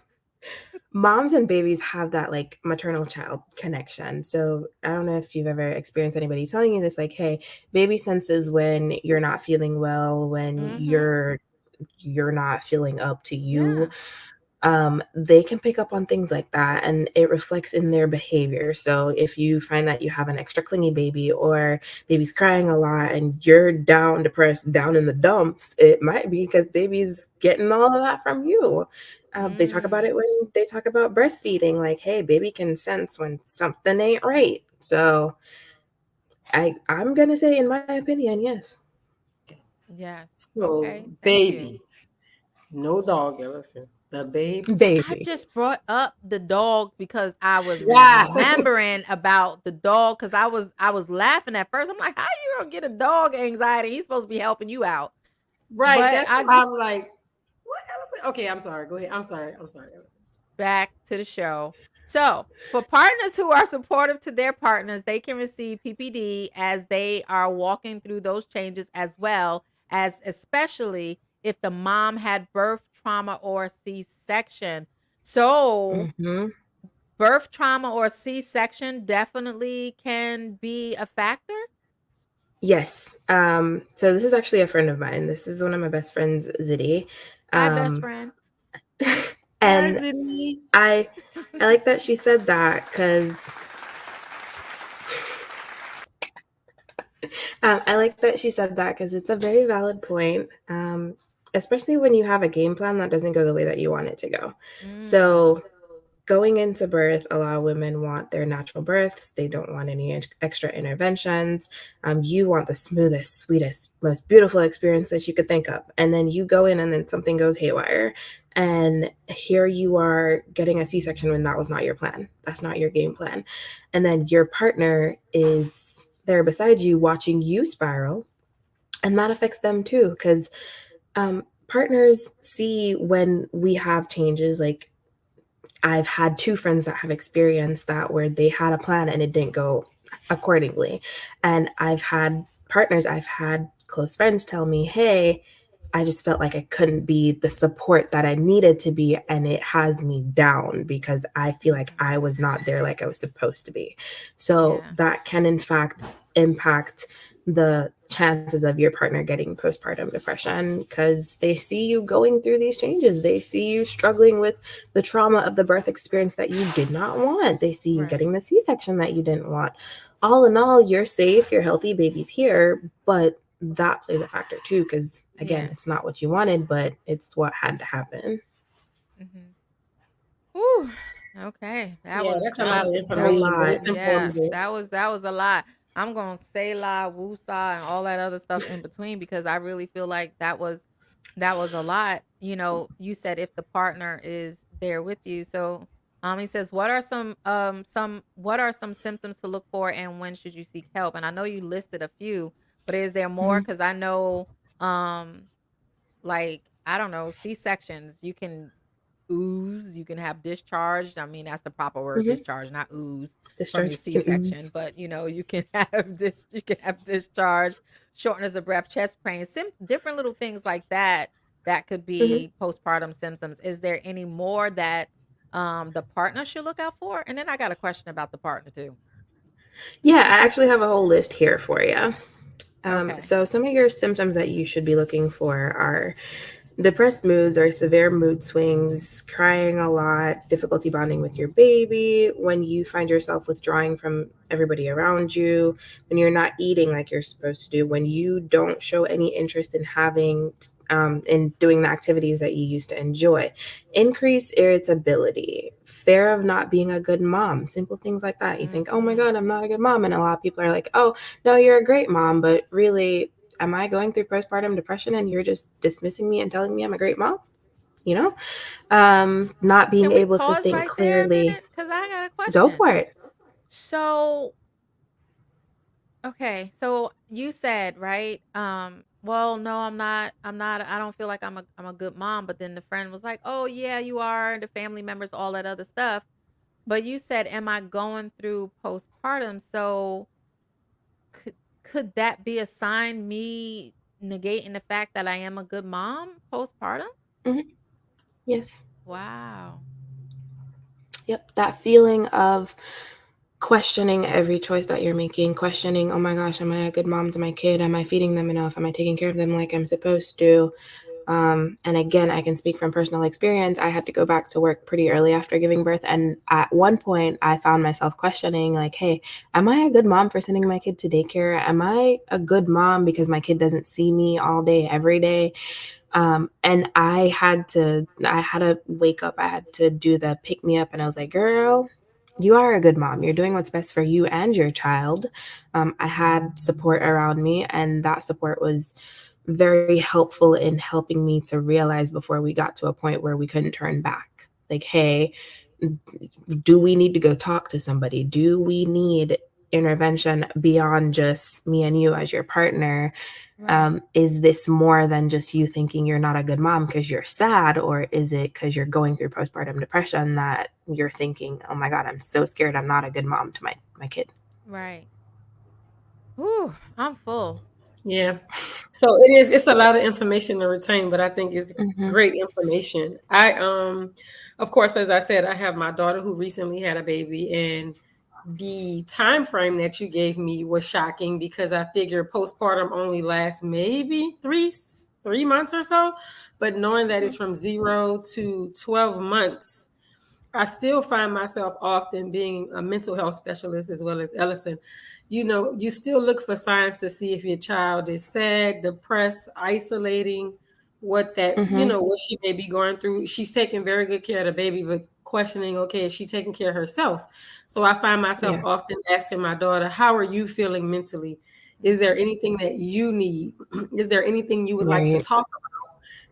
moms and babies have that like maternal child connection. So I don't know if you've ever experienced anybody telling you this, like, hey, baby senses when you're not feeling well, when Mm-hmm. you're not feeling up to you. Yeah. They can pick up on things like that and it reflects in their behavior. So if you find that you have an extra clingy baby or baby's crying a lot and you're down, depressed, down in the dumps, it might be because baby's getting all of that from you. They talk about Mm. it when they talk about breastfeeding, like, hey, baby can sense when something ain't right. So I'm gonna say, in my opinion, yes. Yes. So Okay. Thank you. baby, no dog, Ellison. The baby. I Baby. just brought up the dog because I was Yeah. remembering about the dog, because I was laughing at first. I'm like, how you gonna get a dog anxiety? He's supposed to be helping you out. Right. But That's I why just I'm like, what Ellison? Okay, I'm sorry. Go ahead. I'm sorry. I'm sorry, Ellison. back to the show. So, for partners who are supportive to their partners, they can receive PPD as they are walking through those changes, as well as especially if the mom had birth trauma or C section. So, Hmm. birth trauma or C section definitely can be a factor. Yes. So this is actually a friend of mine. This is one of my best friends, Ziddy. Hi, best Um, friend. Hi, and Ziddy. I I like that she said that because I like that she said that because it's a very valid point. Especially when you have a game plan that doesn't go the way that you want it to go. Mm, So going into birth, a lot of women want their natural births. They don't want any extra interventions. You want the smoothest, sweetest, most beautiful experience that you could think of. And then you go in and then something goes haywire. And here you are getting a C section when that was not your plan. That's not your game plan. And then your partner is there beside you watching you spiral. And that affects them too. Because partners see when we have changes, like I've had two friends that have experienced that where they had a plan and it didn't go accordingly. And I've had partners, I've had close friends tell me, hey, I just felt like I couldn't be the support that I needed to be, and it has me down because I feel like Mhm. I was not there like I was supposed to be. So Yeah. that can in fact impact the chances of your partner getting postpartum depression because they see you going through these changes. They see you struggling with the trauma of the birth experience that you did not want. They see you Right. getting the C-section that you didn't want. All in all, you're safe, you're healthy, baby's here, but that plays a factor too because again, Yeah. it's not what you wanted, but it's what had to happen. Mhm. Whew. Okay. That Yeah, was that's a that lot of was It's a information, but lot. it's yeah, informative. that was a lot. I'm gonna say la, woosah, and all that other stuff in between because I really feel like that was a lot. You know, you said if the partner is there with you. So he says, what are some what are some symptoms to look for and when should you seek help? And I know you listed a few, but is there more? Mhm. Because I know like I don't know, C sections, you can ooze, you can have discharge. I mean, that's the proper word, Mhm. discharge, not ooze from your Discharge can C-section, ooze. but you know, you can have this, you can have discharge, shortness of breath, chest pain, different little things like that that could Mhm. be postpartum symptoms. Is there any more that the partner should look out for? And then I got a question about the partner too. Yeah, I actually have a whole list here for you. Okay. So some of your symptoms that you should be looking for are depressed moods or severe mood swings, crying a lot, difficulty bonding with your baby, when you find yourself withdrawing from everybody around you, when you're not eating like you're supposed to do, when you don't show any interest in in doing the activities that you used to enjoy, increased irritability, fear of not being a good mom, simple things like that. You think, oh my Mhm. God, I'm not a good mom. And a lot of people are like, oh, no, you're a great mom. But really, am I going through postpartum depression and you're just dismissing me and telling me I'm a great mom? You know, not being Can we able to pause think right there a clearly. minute? Because I got a Go question. for it. So okay, so you said, right? Well, no, I'm not I don't feel like I'm a good mom, but then the friend was like, "Oh, yeah, you are." The family members, all that other stuff. But you said, "Am I going through postpartum?" So could could that be a sign me negating the fact that I am a good mom postpartum? Hmm. Yes. Wow. Yep. That feeling of questioning every choice that you're making, questioning, oh my gosh, am I a good mom to my kid? Am I feeding them enough? Am I taking care of them like I'm supposed to? And again, I can speak from personal experience. I had to go back to work pretty early after giving birth. And at one point, I found myself questioning, like, hey, am I a good mom for sending my kid to daycare? Am I a good mom because my kid doesn't see me all day, every day? And I had to wake up. I had to do the pick me up. And I was like, girl, you are a good mom. You're doing what's best for you and your child. I had support around me, and that support was very helpful in helping me to realize before we got to a point where we couldn't turn back. Like, hey, do we need to go talk to somebody? Do we need intervention beyond just me and you as your partner? Right. Is this more than just you thinking you're not a good mom because you're sad, or is it because you're going through postpartum depression that you're thinking, oh my God, I'm so scared I'm not a good mom to my kid? Right. Whew, I'm full. Yeah. So it's a lot of information to retain, but I think it's Mm-hmm. great information. Of course, as I said, I have my daughter who recently had a baby, and the time frame that you gave me was shocking because I figure postpartum only lasts maybe three months or so. But knowing that it's from 0 to 12 months, I still find myself often being a mental health specialist as well as Ellison. You know, you still look for signs to see if your child is sad, depressed, isolating, what that, Mm-hmm. what she may be going through. She's taking very good care of the baby, but questioning, okay, is she taking care of herself? So I find myself Yeah. often asking my daughter, how are you feeling mentally? Is there Mhm. anything that you need? Is there anything you would like to Right. talk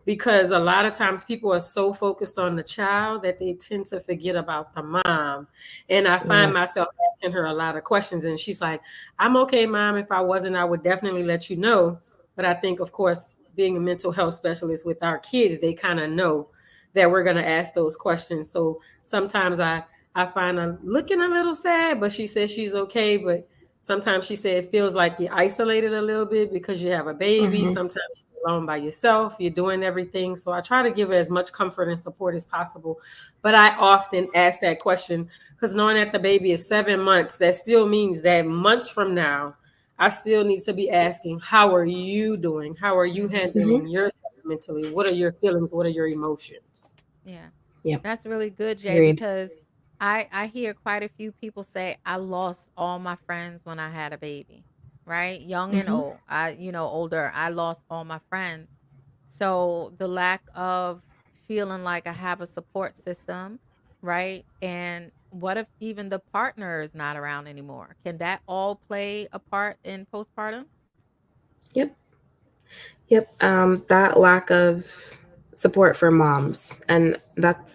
because a lot of times people are so focused on the child that they tend to forget about the mom. And I find Yep. myself asking her a lot of questions, and she's like, I'm okay, mom. If I wasn't, I would definitely let you know. But I think, of course, being a mental health specialist with our kids, they kind of know that we're going to ask those questions. So sometimes I find her looking a little sad, but she says she's okay. But sometimes she said it feels like you're isolated a little bit because you have a baby. Mm-hmm. Sometimes alone by yourself. You're doing everything. So I try to give her as much comfort and support as possible. But I often ask that question because knowing that the baby is 7 months, that still means that months from now, I still need to be asking, how are you doing? How are you Mm-hmm. handling yourself mentally? What are your feelings? What are your emotions? Yeah. Yep. That's really good, Jay, Agreed. because I hear quite a few people say I lost all my friends when I had a baby, right? Young and Mm-hmm. old. Older. I lost all my friends. So the lack of feeling like I have a support system, right? And what if even the partner is not around anymore? Can that all play a part in postpartum? Yep. Yep. That lack of support for moms. And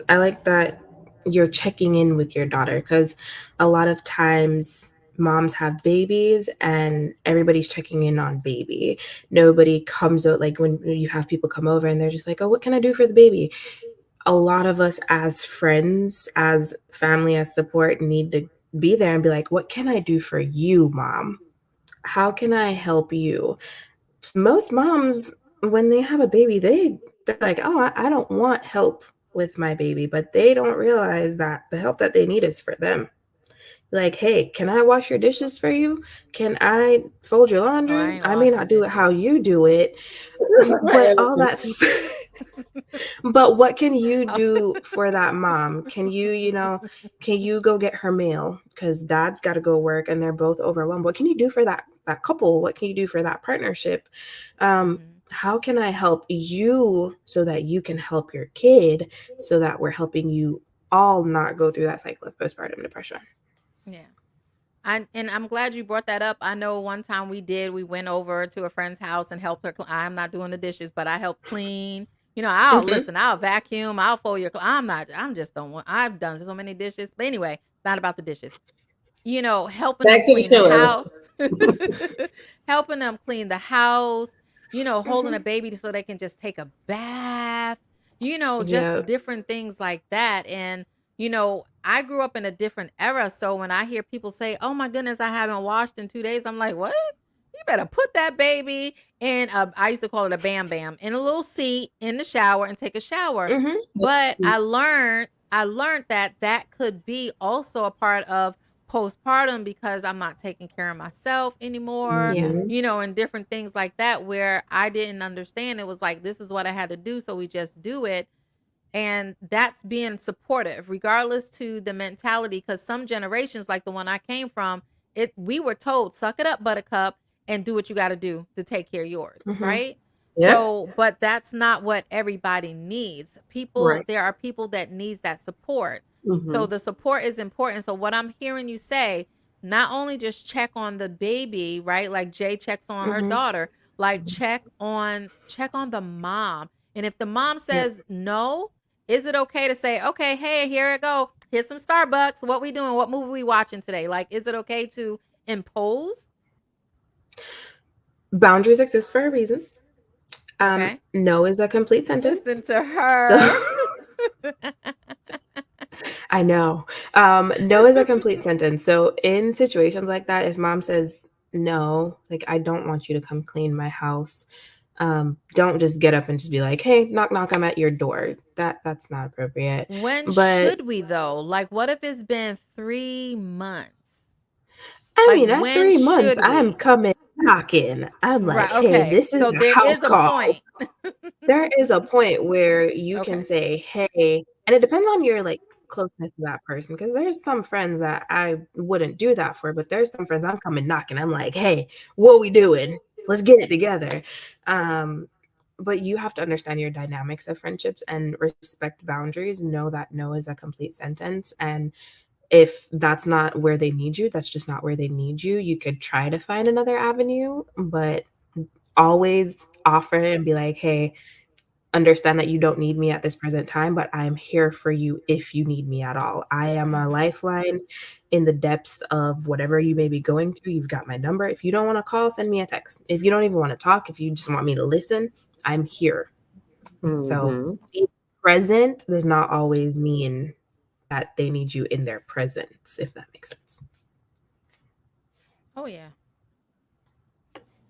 I like that you're checking in with your daughter because a lot of times moms have babies and everybody's checking in on baby. Nobody comes out like when you have people come over and they're just like, oh, what can I do for the baby? A lot of us as friends, as family, as support need to be there and be like, what can I do for you, mom? How can I help you? Most moms, when they have a baby, they're like, oh, I don't want help with my baby, but they don't realize that the help that they need is for them. Like, hey, can I wash your dishes for you? Can I fold your Oh, I laundry? ain't I may washing not do it how dishes. you do it, but all Ellison. that's but what can you do for that mom? Can can you go get her mail because dad's got to go work and they're both overwhelmed? What can you do for that couple? What can you do for that partnership? Mhm. How can I help you so that you can help your kid so that we're helping you all not go through that cycle of postpartum depression? Yeah. And I'm glad you brought that up. I know one time we went over to a friend's house and helped her. I'm not doing the dishes, but I help clean. I'll Hmm. listen. I'll vacuum. I'll fold your. I'm not. I'm just don't want. I've done so many dishes, but anyway, it's not about the dishes. Helping them Back to the clean the show, house, Ellison. helping them clean the house. Holding a Hmm. baby so they can just take a bath. Just Yeah. different things like that. And I grew up in a different era. So when I hear people say, oh my goodness, I haven't washed in 2 days, I'm like, what? You better put that baby in I used to call it a bam bam, in a little seat in the shower and take a shower. Hmm. But I learned that that could be also a part of postpartum because I'm not taking care of myself anymore, Yeah. Hmm. and different things like that where I didn't understand. It was like, this is what I had to do. So we just do it. And that's being supportive regardless to the mentality, because some generations like the one I came from, we were told suck it up buttercup and do what you got to do to take care of yours, Hmm. right? Yep. So but that's not what everybody needs. Right. There are people that needs that support. So Hmm. the support is important. So what I'm hearing you say, not only just check on the baby, right, like Jay checks on her Hmm. daughter, like check on the mom. And if the mom Yep. says no, is it okay to say, okay, hey, here it go. Here's some Starbucks. What we doing? What movie we watching today? Like, is it okay to impose? Boundaries exist for a reason. Okay. No is a complete sentence. Listen to So her. I know. No is a complete sentence. So in situations like that, if mom says no, like I don't want you to come clean my house, don't just get up and just be like, hey, knock knock, I'm at your door. That's not appropriate. When But should we though? Like, what if it's been 3 months? I Like, mean, at when 3 months, should I'm we? coming knocking. I'm like, Right. hey, Okay. this is So a there house is a call. point. There is a point where you can Okay. say, "Hey," and it depends on your, like, closeness to that person. Because there's some friends that I wouldn't do that for, but there's some friends I'm coming knocking. I'm like, "Hey, what we doing? Let's get it together." Um, but you have to understand your dynamics of friendships and respect boundaries. Know that no is a complete sentence, and if that's not where they need you, that's just not where they need you. You could try to find another avenue, but always offer and be like, "Hey, understand that you don't need me at this present time, but I'm here for you if you need me at all. I am a Mhm. lifeline in the depths of whatever you may be going through. You've got my number. If you don't want to call, send me a text. If you don't even want to talk, if you just want me to listen, I'm here." So Hmm. being present does not always mean that they need you in their presence, if that makes sense. Oh yeah.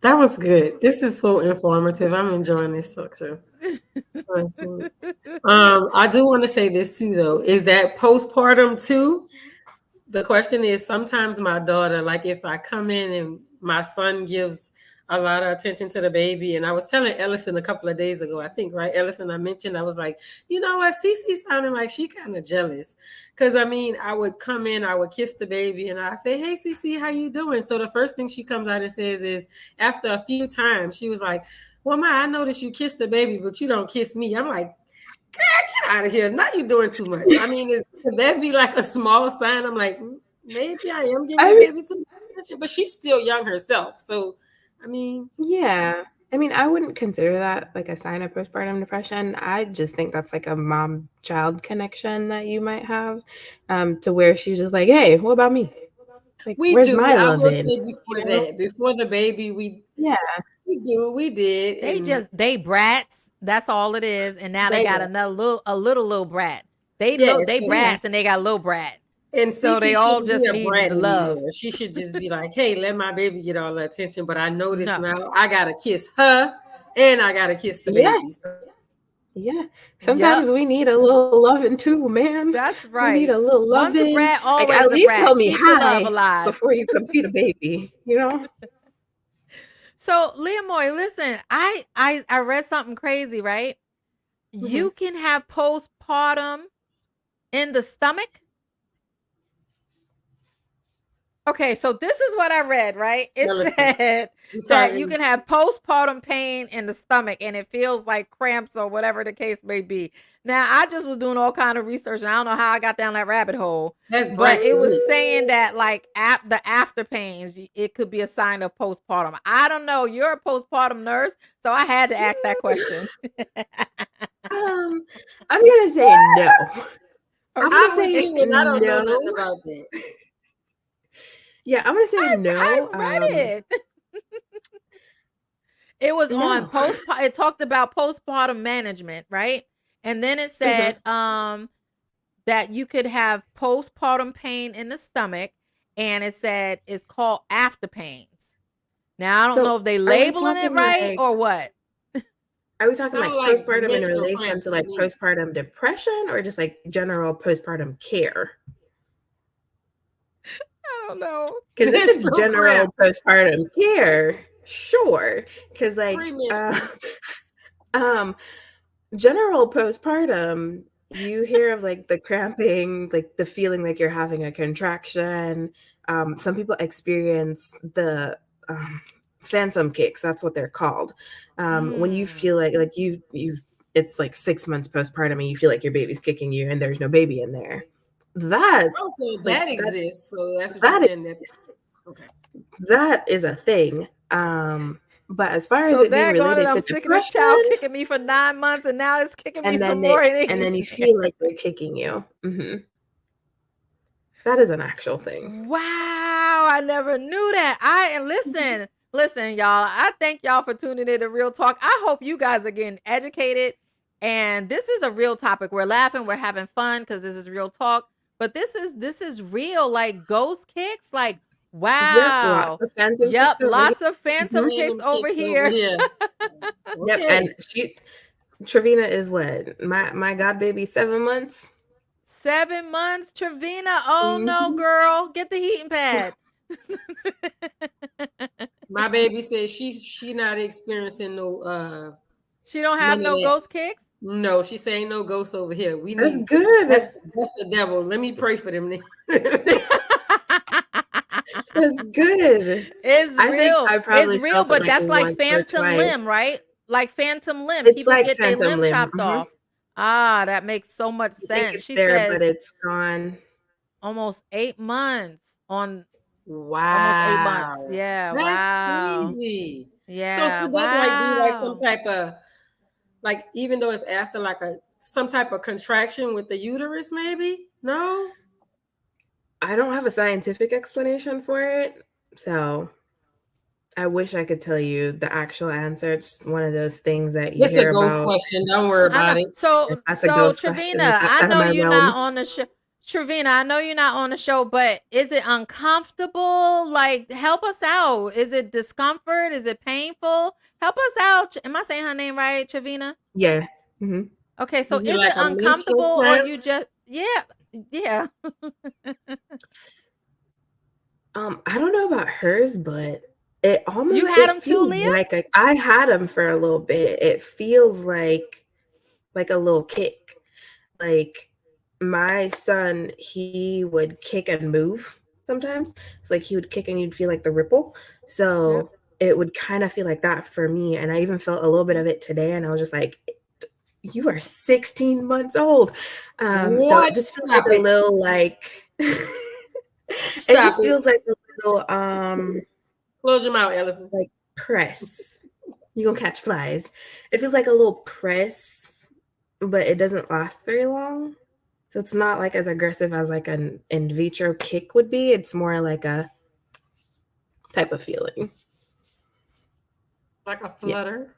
That was good. This is so informative. I'm enjoying this structure. I do want to say this too, though, is that postpartum too. The question is sometimes my daughter, like if I come in and my son gives a lot of attention to the baby, and I was telling Ellison a couple of days ago, I think, right? Ellison, I mentioned, I was like, you know what, Cece sounded like she kind of jealous. Because I mean, I would come in, I would kiss the baby, and I say, hey, Cece, how you doing? So the first thing she comes out and says is, after a few times, she was like, well, Ma, I noticed you kiss the baby, but you don't kiss me. I'm like, get out of here. Now you're doing too much. I mean, could that be like a small sign? I'm like, maybe I am giving the baby too much attention, but she's still young herself. So, I mean. Yeah. I mean, I wouldn't consider that like a sign of postpartum depression. I just think that's like a mom-child connection that you might have, to where she's just like, hey, what about me? Like, where's my I love will in? say before that, before the baby, we did. They brats. That's all it is. And now they got a little brat. They brats and they got a little brat. And so they all just need the love. Anymore. She should just be like, hey, let my baby get all the attention. But I notice now I gotta kiss her and I gotta kiss the baby. So. Yeah. Sometimes we need a little loving too, man. That's right. We need a little loving. Once a brat, always like, at least brat. tell me Keep hi before you come see the baby, you know? So, Leamoy, listen, I read something crazy, right? Mm-hmm. You can have postpartum in the stomach. Okay, so this is what I read, right? It said that you can have postpartum pain in the stomach and it feels like cramps or whatever the case may be. Now, I just was doing all kind of research and I don't know how I got down that rabbit hole. But it was saying that like the after pains, it could be a sign of postpartum. I don't know. You're a postpartum nurse, so I had to ask that question. I'm going to say no. I'm going to say no. I don't know nothing about that. Yeah, I'm gonna say no. I read it. It was on it talked about postpartum management, right? And then it said that you could have postpartum pain in the stomach, and it said it's called after pains. Now I don't know if they labeling it right or what. Are we talking like postpartum in relation to like postpartum depression or just like general postpartum care? I don't know. Because if it's general postpartum care, sure. Because like general postpartum, you hear of like the cramping, like the feeling like you're having a contraction. Some people experience the phantom kicks. That's what they're called. When you feel like you've it's like 6 months postpartum and you feel like your baby's kicking you and there's no baby in there. That exists. So that's what you're saying. Okay. That is a thing. But as far as it being related to sick of this child kicking me for 9 months and now it's kicking me some more. And then you feel like they're kicking you. Mm-hmm. That is an actual thing. Wow, I never knew that. Listen, y'all. I thank y'all for tuning in to Real Talk. I hope you guys are getting educated. And this is a real topic. We're laughing, we're having fun because this is Real Talk. But this is real, like ghost kicks. Like, wow. Lots of phantom kicks over here. Yep. And Trevina is what? My god baby, 7 months. 7 months, Trevina. Oh no, girl. Get the heating pad. My baby says she not experiencing no she don't have no ghost kicks? No, she's saying no ghosts over here. That's good. That's the devil. Let me pray for them. That's good. It's real. It's real, but that's like phantom limb, right? Like phantom limb. It's people like get their limb chopped off. Ah, that makes so much sense. She says, but it's gone. Almost 8 months on. Wow. Almost 8 months. Yeah. That's crazy. Yeah. So could that be like some type of, like, even though it's after like some type of contraction with the uterus, maybe? No? I don't have a scientific explanation for it. So I wish I could tell you the actual answer. It's one of those things that you hear about. It's a ghost question. Don't worry about it. So Trevina, I know you're not on the show. Trevina, I know you're not on the show, but is it uncomfortable? Like, help us out. Is it discomfort? Is it painful? Help us out. Am I saying her name right, Trevina? Yeah. Hmm. Okay, so Is it is like it a uncomfortable menstrual or cramp? you just yeah. I don't know about hers, but it You almost had them it too, feels Leah? like I had them for a little bit. It feels like a little kick. Like my son, he would kick and move sometimes. It's like he would kick and you'd feel like the ripple. Yep. So it would kind of feel like that for me. And I even felt a little bit of it today. And I was just like, you are 16 months old. So it What? just feels like Stop a it. little like it Stop just it. feels like a little Close your mouth, Ellison. like press. You gonna catch flies. It feels like a little press, but it doesn't last very long. So it's not like as aggressive as like an in vitro kick would be. It's more like a type of feeling. Like a Yeah. flutter.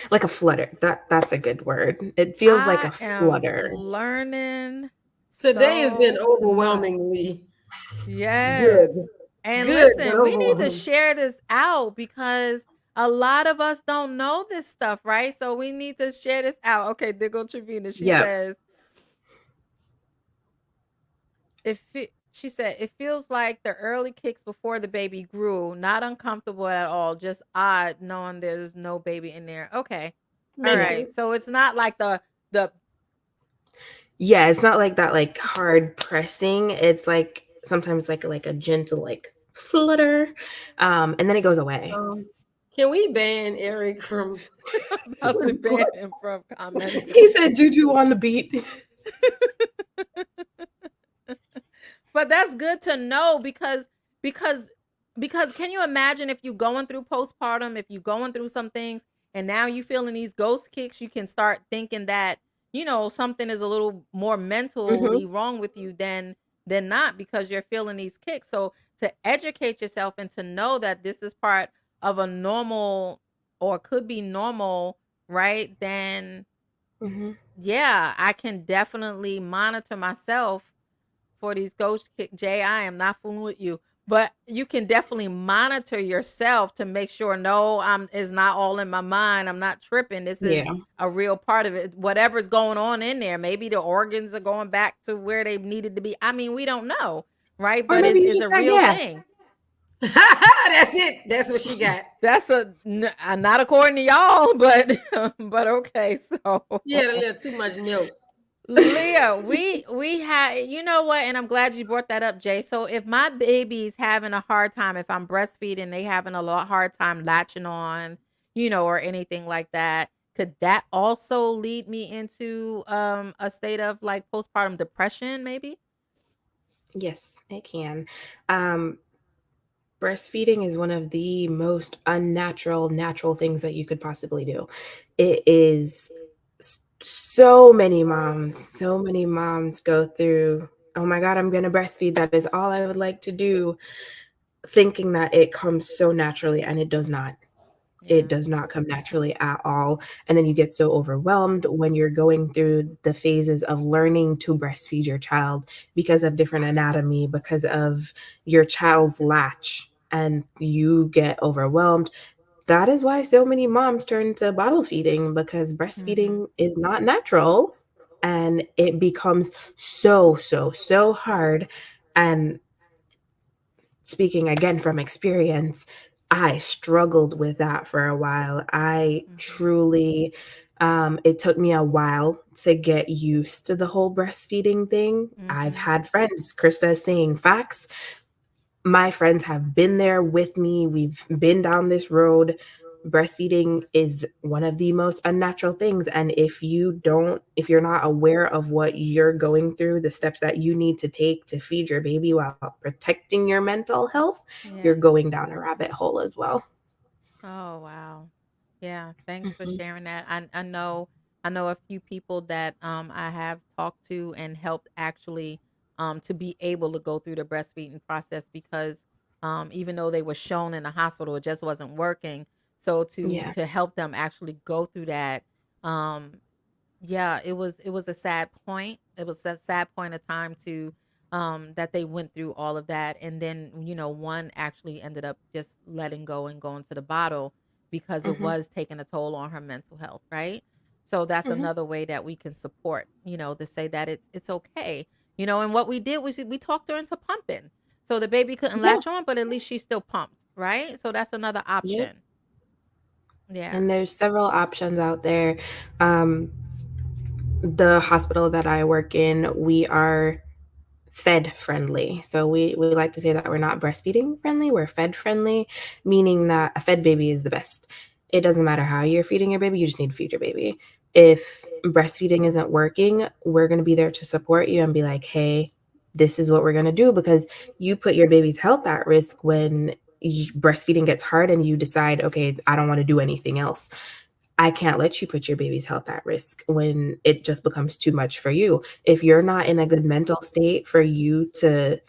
Like a flutter. That's a good word. It feels like I a am flutter. learning Today has been so much. overwhelmingly Yes. good. And Good, but listen, we need to overwhelming. share this out because a lot of us don't know this stuff, right? So we need to share this out. Okay, there go Trevina. She Yeah. says, she said it feels like the early kicks before the baby grew, not uncomfortable at all, just odd knowing there's no baby in there. Okay. All Many. right. So it's not like the Yeah, it's not like that like hard pressing. It's like sometimes like a gentle like flutter. And then it goes away. Can we ban Eric from about to ban him from commenting. He said juju on the beat. But that's good to know because because can you imagine if you going through postpartum, if you going through some things and now you feeling these ghost kicks, you can start thinking that, something is a little more Hmm. mentally wrong with you than not because you're feeling these kicks. So to educate yourself and to know that this is part of a normal or could be normal, right? Then Hmm. yeah, I can definitely monitor myself for these ghost kick. Jay, I am not fooling with you, but you can definitely monitor yourself to make sure no, I'm is not all in my mind. I'm not tripping. This is Yeah. a real part of it. Whatever's going on in there, maybe the organs are going back to where they needed to be. I mean, we don't know, right? Or But maybe you it's just a got real gas. thing. That's it. That's what she got. That's not according to y'all, but but okay. So She had a little too much milk. Leah, we had, you know what, and I'm glad you brought that up, Jay. So if my baby's having a hard time, if I'm breastfeeding, they having a lot hard time latching on, or anything like that, could that also lead me into a state of like postpartum depression, maybe? Yes, it can. Um, Breastfeeding is one of the most unnatural, natural things that you could possibly do. It is so many moms go through, oh my God, I'm going to breastfeed. That is all I would like to do, thinking that it comes so naturally, and it does not. It Yeah. does not come naturally at all. And then you get so overwhelmed when you're going through the phases of learning to breastfeed your child because of different anatomy, because of your child's latch, and you get overwhelmed. That is why so many moms turn to bottle feeding, because Mhm. breastfeeding is not natural and it becomes so hard. And speaking again from experience, I struggled with that for a while. I Mhm. truly, it took me a while to get used to the whole breastfeeding thing. I've Mhm. had friends, Krista is saying facts. My friends have been there with me. We've been down this road. Breastfeeding is one of the most unnatural things. And if you're not aware of what you're going through, the steps that you need to take to feed your baby while protecting your mental health, you're Yeah. going down a rabbit hole as well. Oh, wow. Yeah, thanks for Mhm. sharing that. I know a few people that I have talked to and helped actually to be able to go through the breastfeeding process because even though they were shown in the hospital it just wasn't working. So to Yeah. to help them actually go through that um yeah, it was a sad point. It was a sad point of time to that they went through all of that, and then one actually ended up just letting go and going to the bottle because it Mhm. was taking a toll on her mental health, right? So that's Mhm. another way that we can support, to say that it's okay. And what we did was we talked her into pumping. So the baby couldn't Yeah. latch on, but at least she's still pumped, right? So that's another Yep. option. Yeah. And there's several options out there. Um, the hospital that I work in, we are fed friendly. So we like to say that we're not breastfeeding friendly, we're fed friendly, meaning that a fed baby is the best. It doesn't matter how you're feeding your baby, you just need to feed your baby. If breastfeeding isn't working, we're going to be there to support you and be like, hey, this is what we're going to do, because you put your baby's health at risk when breastfeeding gets hard and you decide, okay, I don't want to do anything else. I can't let you put your baby's health at risk when it just becomes too much for you. If you're not in a good mental state for you to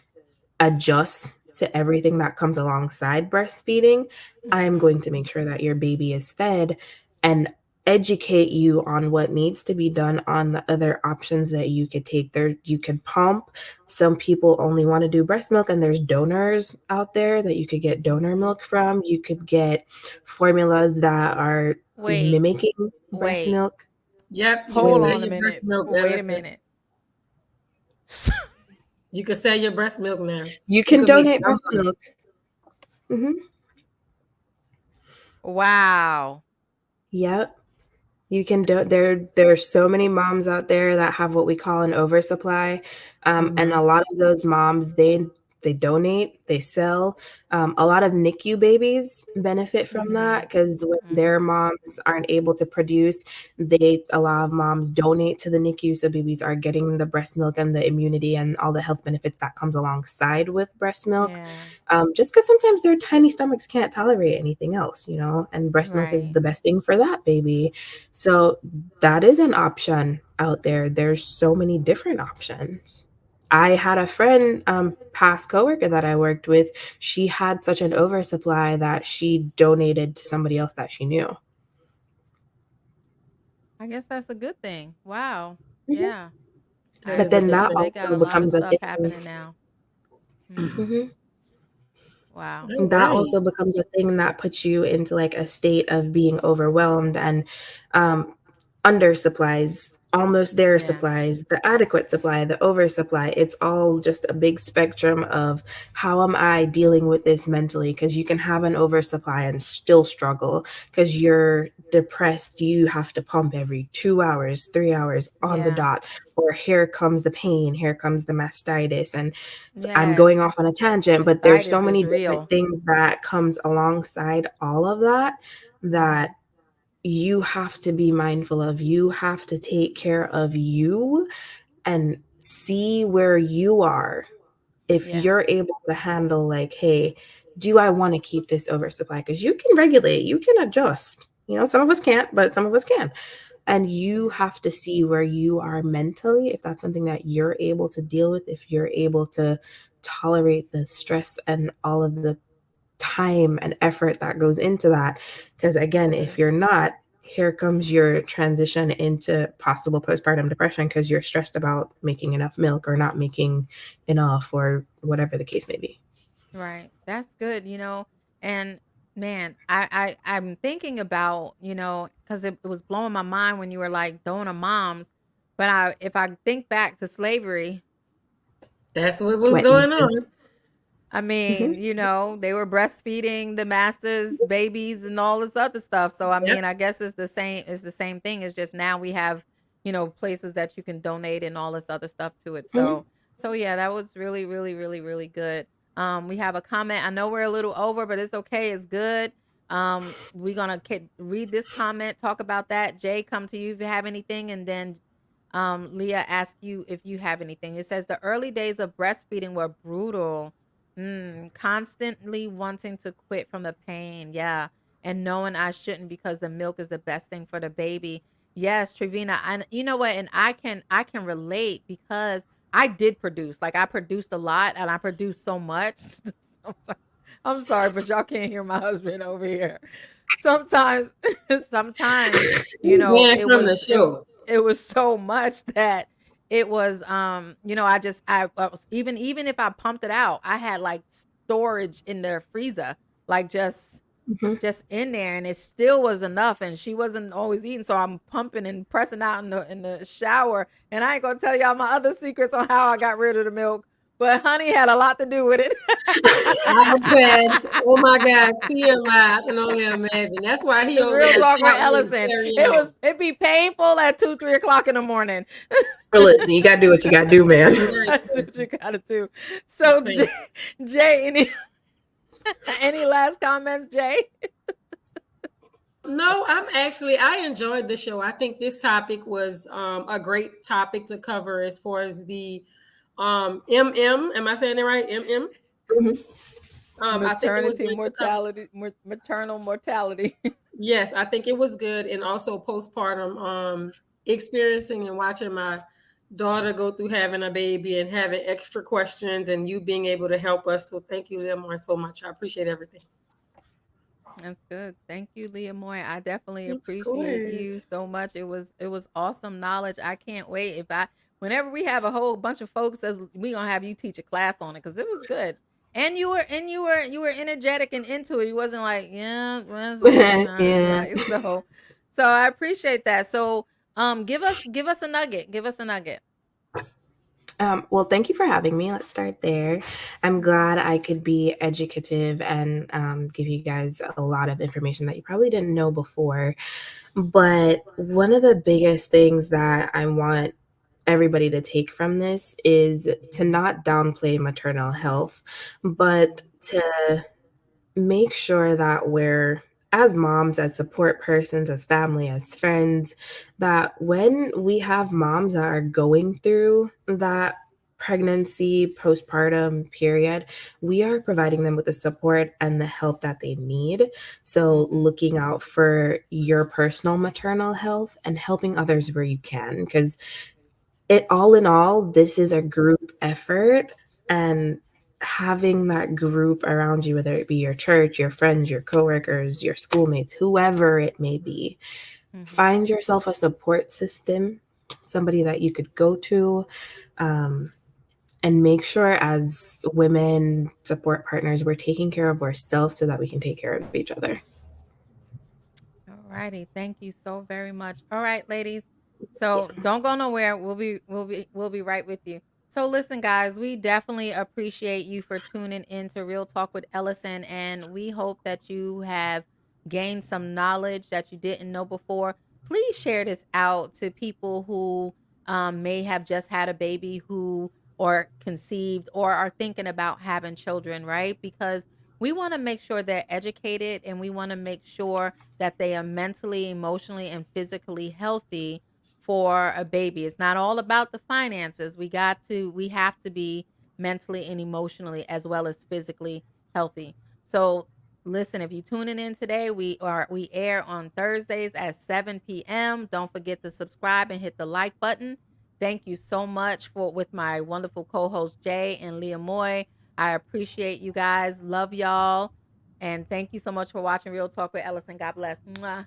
adjust to everything that comes alongside breastfeeding, I'm Mhm. going to make sure that your baby is fed and educate you on what needs to be done on the other options that you could take. There, you can pump. Some people only want to do breast milk, and there's donors out there that you could get donor Mhm. milk from. You could get formulas that are Wait. mimicking breast Wait. milk. Yep, you can Hold sell Wait, on a your breast minute. milk, Wait a Ellison. minute. You can sell your breast milk now. you You can can make donate some breast money. milk. Hmm. Wow. Yep. You can there's so many moms out there that have what we call an oversupply, and a Hmm. lot of those moms, they donate, they sell. A lot of NICU babies benefit from that Mhm. because when their Mhm. moms aren't able to produce, a lot of moms donate to the NICU, so babies are getting the breast milk and the immunity and all the health benefits that comes alongside with breast milk. Yeah. Just because sometimes their tiny stomachs can't tolerate anything else, and breast milk is Right. the best thing for that baby. So that is an option out there. There's so many different options. I had a friend, past coworker that I worked with. She had such an oversupply that she donated to somebody else that she knew. I guess that's a good thing. Wow. Mhm. Yeah. That But is a then good Absolutely. that thing. They got also a lot of becomes a stuff thing. happening now. Mhm. Mhm. Wow. All That right. also becomes a thing that puts you into like a state of being overwhelmed and um, under supplies, almost there Yeah. supplies, the adequate supply, the oversupply. It's all just a big spectrum of how am I dealing with this mentally? Because you can have an oversupply and still struggle because you're depressed. You have to pump every 2 hours, 3 hours on the Yeah. dot, or here comes the pain, here comes the mastitis, and so I'm going off Yes. on a tangent, but there's so Mastitis many is different real. things that comes alongside all of that that Mhm. you have to be mindful of. You have to take care of you and see where you are. If Yeah. you're able to handle like, hey, do I want to keep this oversupply? Because you can regulate, you can adjust. Some of us can't, but some of us can. And you Yeah. have to see where you are mentally, if that's something that you're able to deal with, if you're able to tolerate the stress and all of the time and effort that goes into that. Because again, if Mhm. you're not, here comes your transition into possible postpartum depression because you're stressed about making enough milk or not making enough or whatever the case may be. Right. That's good, and man, I'm thinking about, cuz it was blowing my mind when you were like donor moms, but if I think back to slavery, That's what was Wet going nurses. on. I Hmm. mean, they were breastfeeding the masters, babies, and all this other stuff. So I Yep. mean, I guess it's the same. It's the same thing. It's just now we have, places that you can donate and all this other stuff to it. Hmm. So yeah, that was really, really, really, really good. We have a comment. I know we're a little over, but it's okay. It's good. We're gonna read this comment, talk about that. Jay, come to you if you have anything, and then Leah, ask you if you have anything. It says the early days of breastfeeding were brutal. Constantly wanting to quit from the pain. Yeah. And knowing I shouldn't because the milk is the best thing for the baby. Yes, Trevina. And you know what? And I can relate because I did produce. Like I produced a lot and I produced so much. Sometimes- I'm sorry, but y'all can't hear my husband over here. Sometimes, sometimes, He ran it from the was it show. it was so much that it was, I was, even if I pumped it out, I had like storage in the freezer, like Mhm. just in there, and it still was enough, and she wasn't always eating, so I'm pumping and pressing out in the shower. And I ain't gonna tell y'all my other secrets on how I got rid of the milk, but honey had a lot to do with it. I bet. Oh my God, TMI. I can only imagine. That's why he It's over real there talk with shouting and Ellison. carrying on. It'd be painful at 2-3 o'clock in the morning. But listen, you gotta do what you gotta do, man. Very That's true. what you gotta do. It's So painful. Jay, any last comments, Jay? No, I enjoyed the show. I think this topic was a great topic to cover as far as the MM. Am I saying it right? MM. Mhm. I think it was Maternity great to cover. mortality, maternal mortality. Yes, I think it was good, and also postpartum experiencing and watching my daughter go through having a baby and having extra questions, and you being able to help us. So thank you, Leamoy, so much. I appreciate everything. That's good. Thank you, Leamoy. I definitely Of appreciate you course. so much. It was awesome knowledge. I can't wait if I whenever we have a whole bunch of folks as we gonna have you teach a class on it because it was good. And you were energetic and into it. You wasn't like, yeah, well, Yeah. like so I appreciate that. So give us a nugget. Give us a nugget. Well, thank you for having me. Let's start there. I'm glad I could be educative and give you guys a lot of information that you probably didn't know before. But one of the biggest things that I want everybody to take from this is to not downplay maternal health, but to make sure that we're, as moms, as support persons, as family, as friends, that when we have moms that are going through that pregnancy, postpartum period, we are providing them with the support and the help that they need. So, Mhm. looking out for your personal maternal health and helping others where you can, because it all in all, this is a group effort, and having that group around you, whether it be your church, your friends, your coworkers, your schoolmates, whoever it may be, Mhm. find yourself a support system, somebody that you could go to, um, and make sure as women support partners, we're taking care of ourselves so that we can take care of each other. All righty. Thank you so very much. All right, ladies. So don't go nowhere. We'll be right with you. So listen, guys, we definitely appreciate you for tuning in to Real Talk with Ellison, and we hope that you have gained some knowledge that you didn't know before. Please share this out to people who may have just had a baby who or conceived or are thinking about having children, right? Because we want to make sure they're educated and we want to make sure that they are mentally, emotionally, and physically healthy for a baby. It's not all about the finances. We have to be mentally and emotionally as well as physically healthy. So listen, if you're tuning in today, we air on Thursdays at 7 p.m. Don't forget to subscribe and hit the like button. Thank you so much for with my wonderful co-host Jay and Leah Moy. I appreciate you guys. Love y'all. And thank you so much for watching Real Talk with Ellison. God bless. Mwah.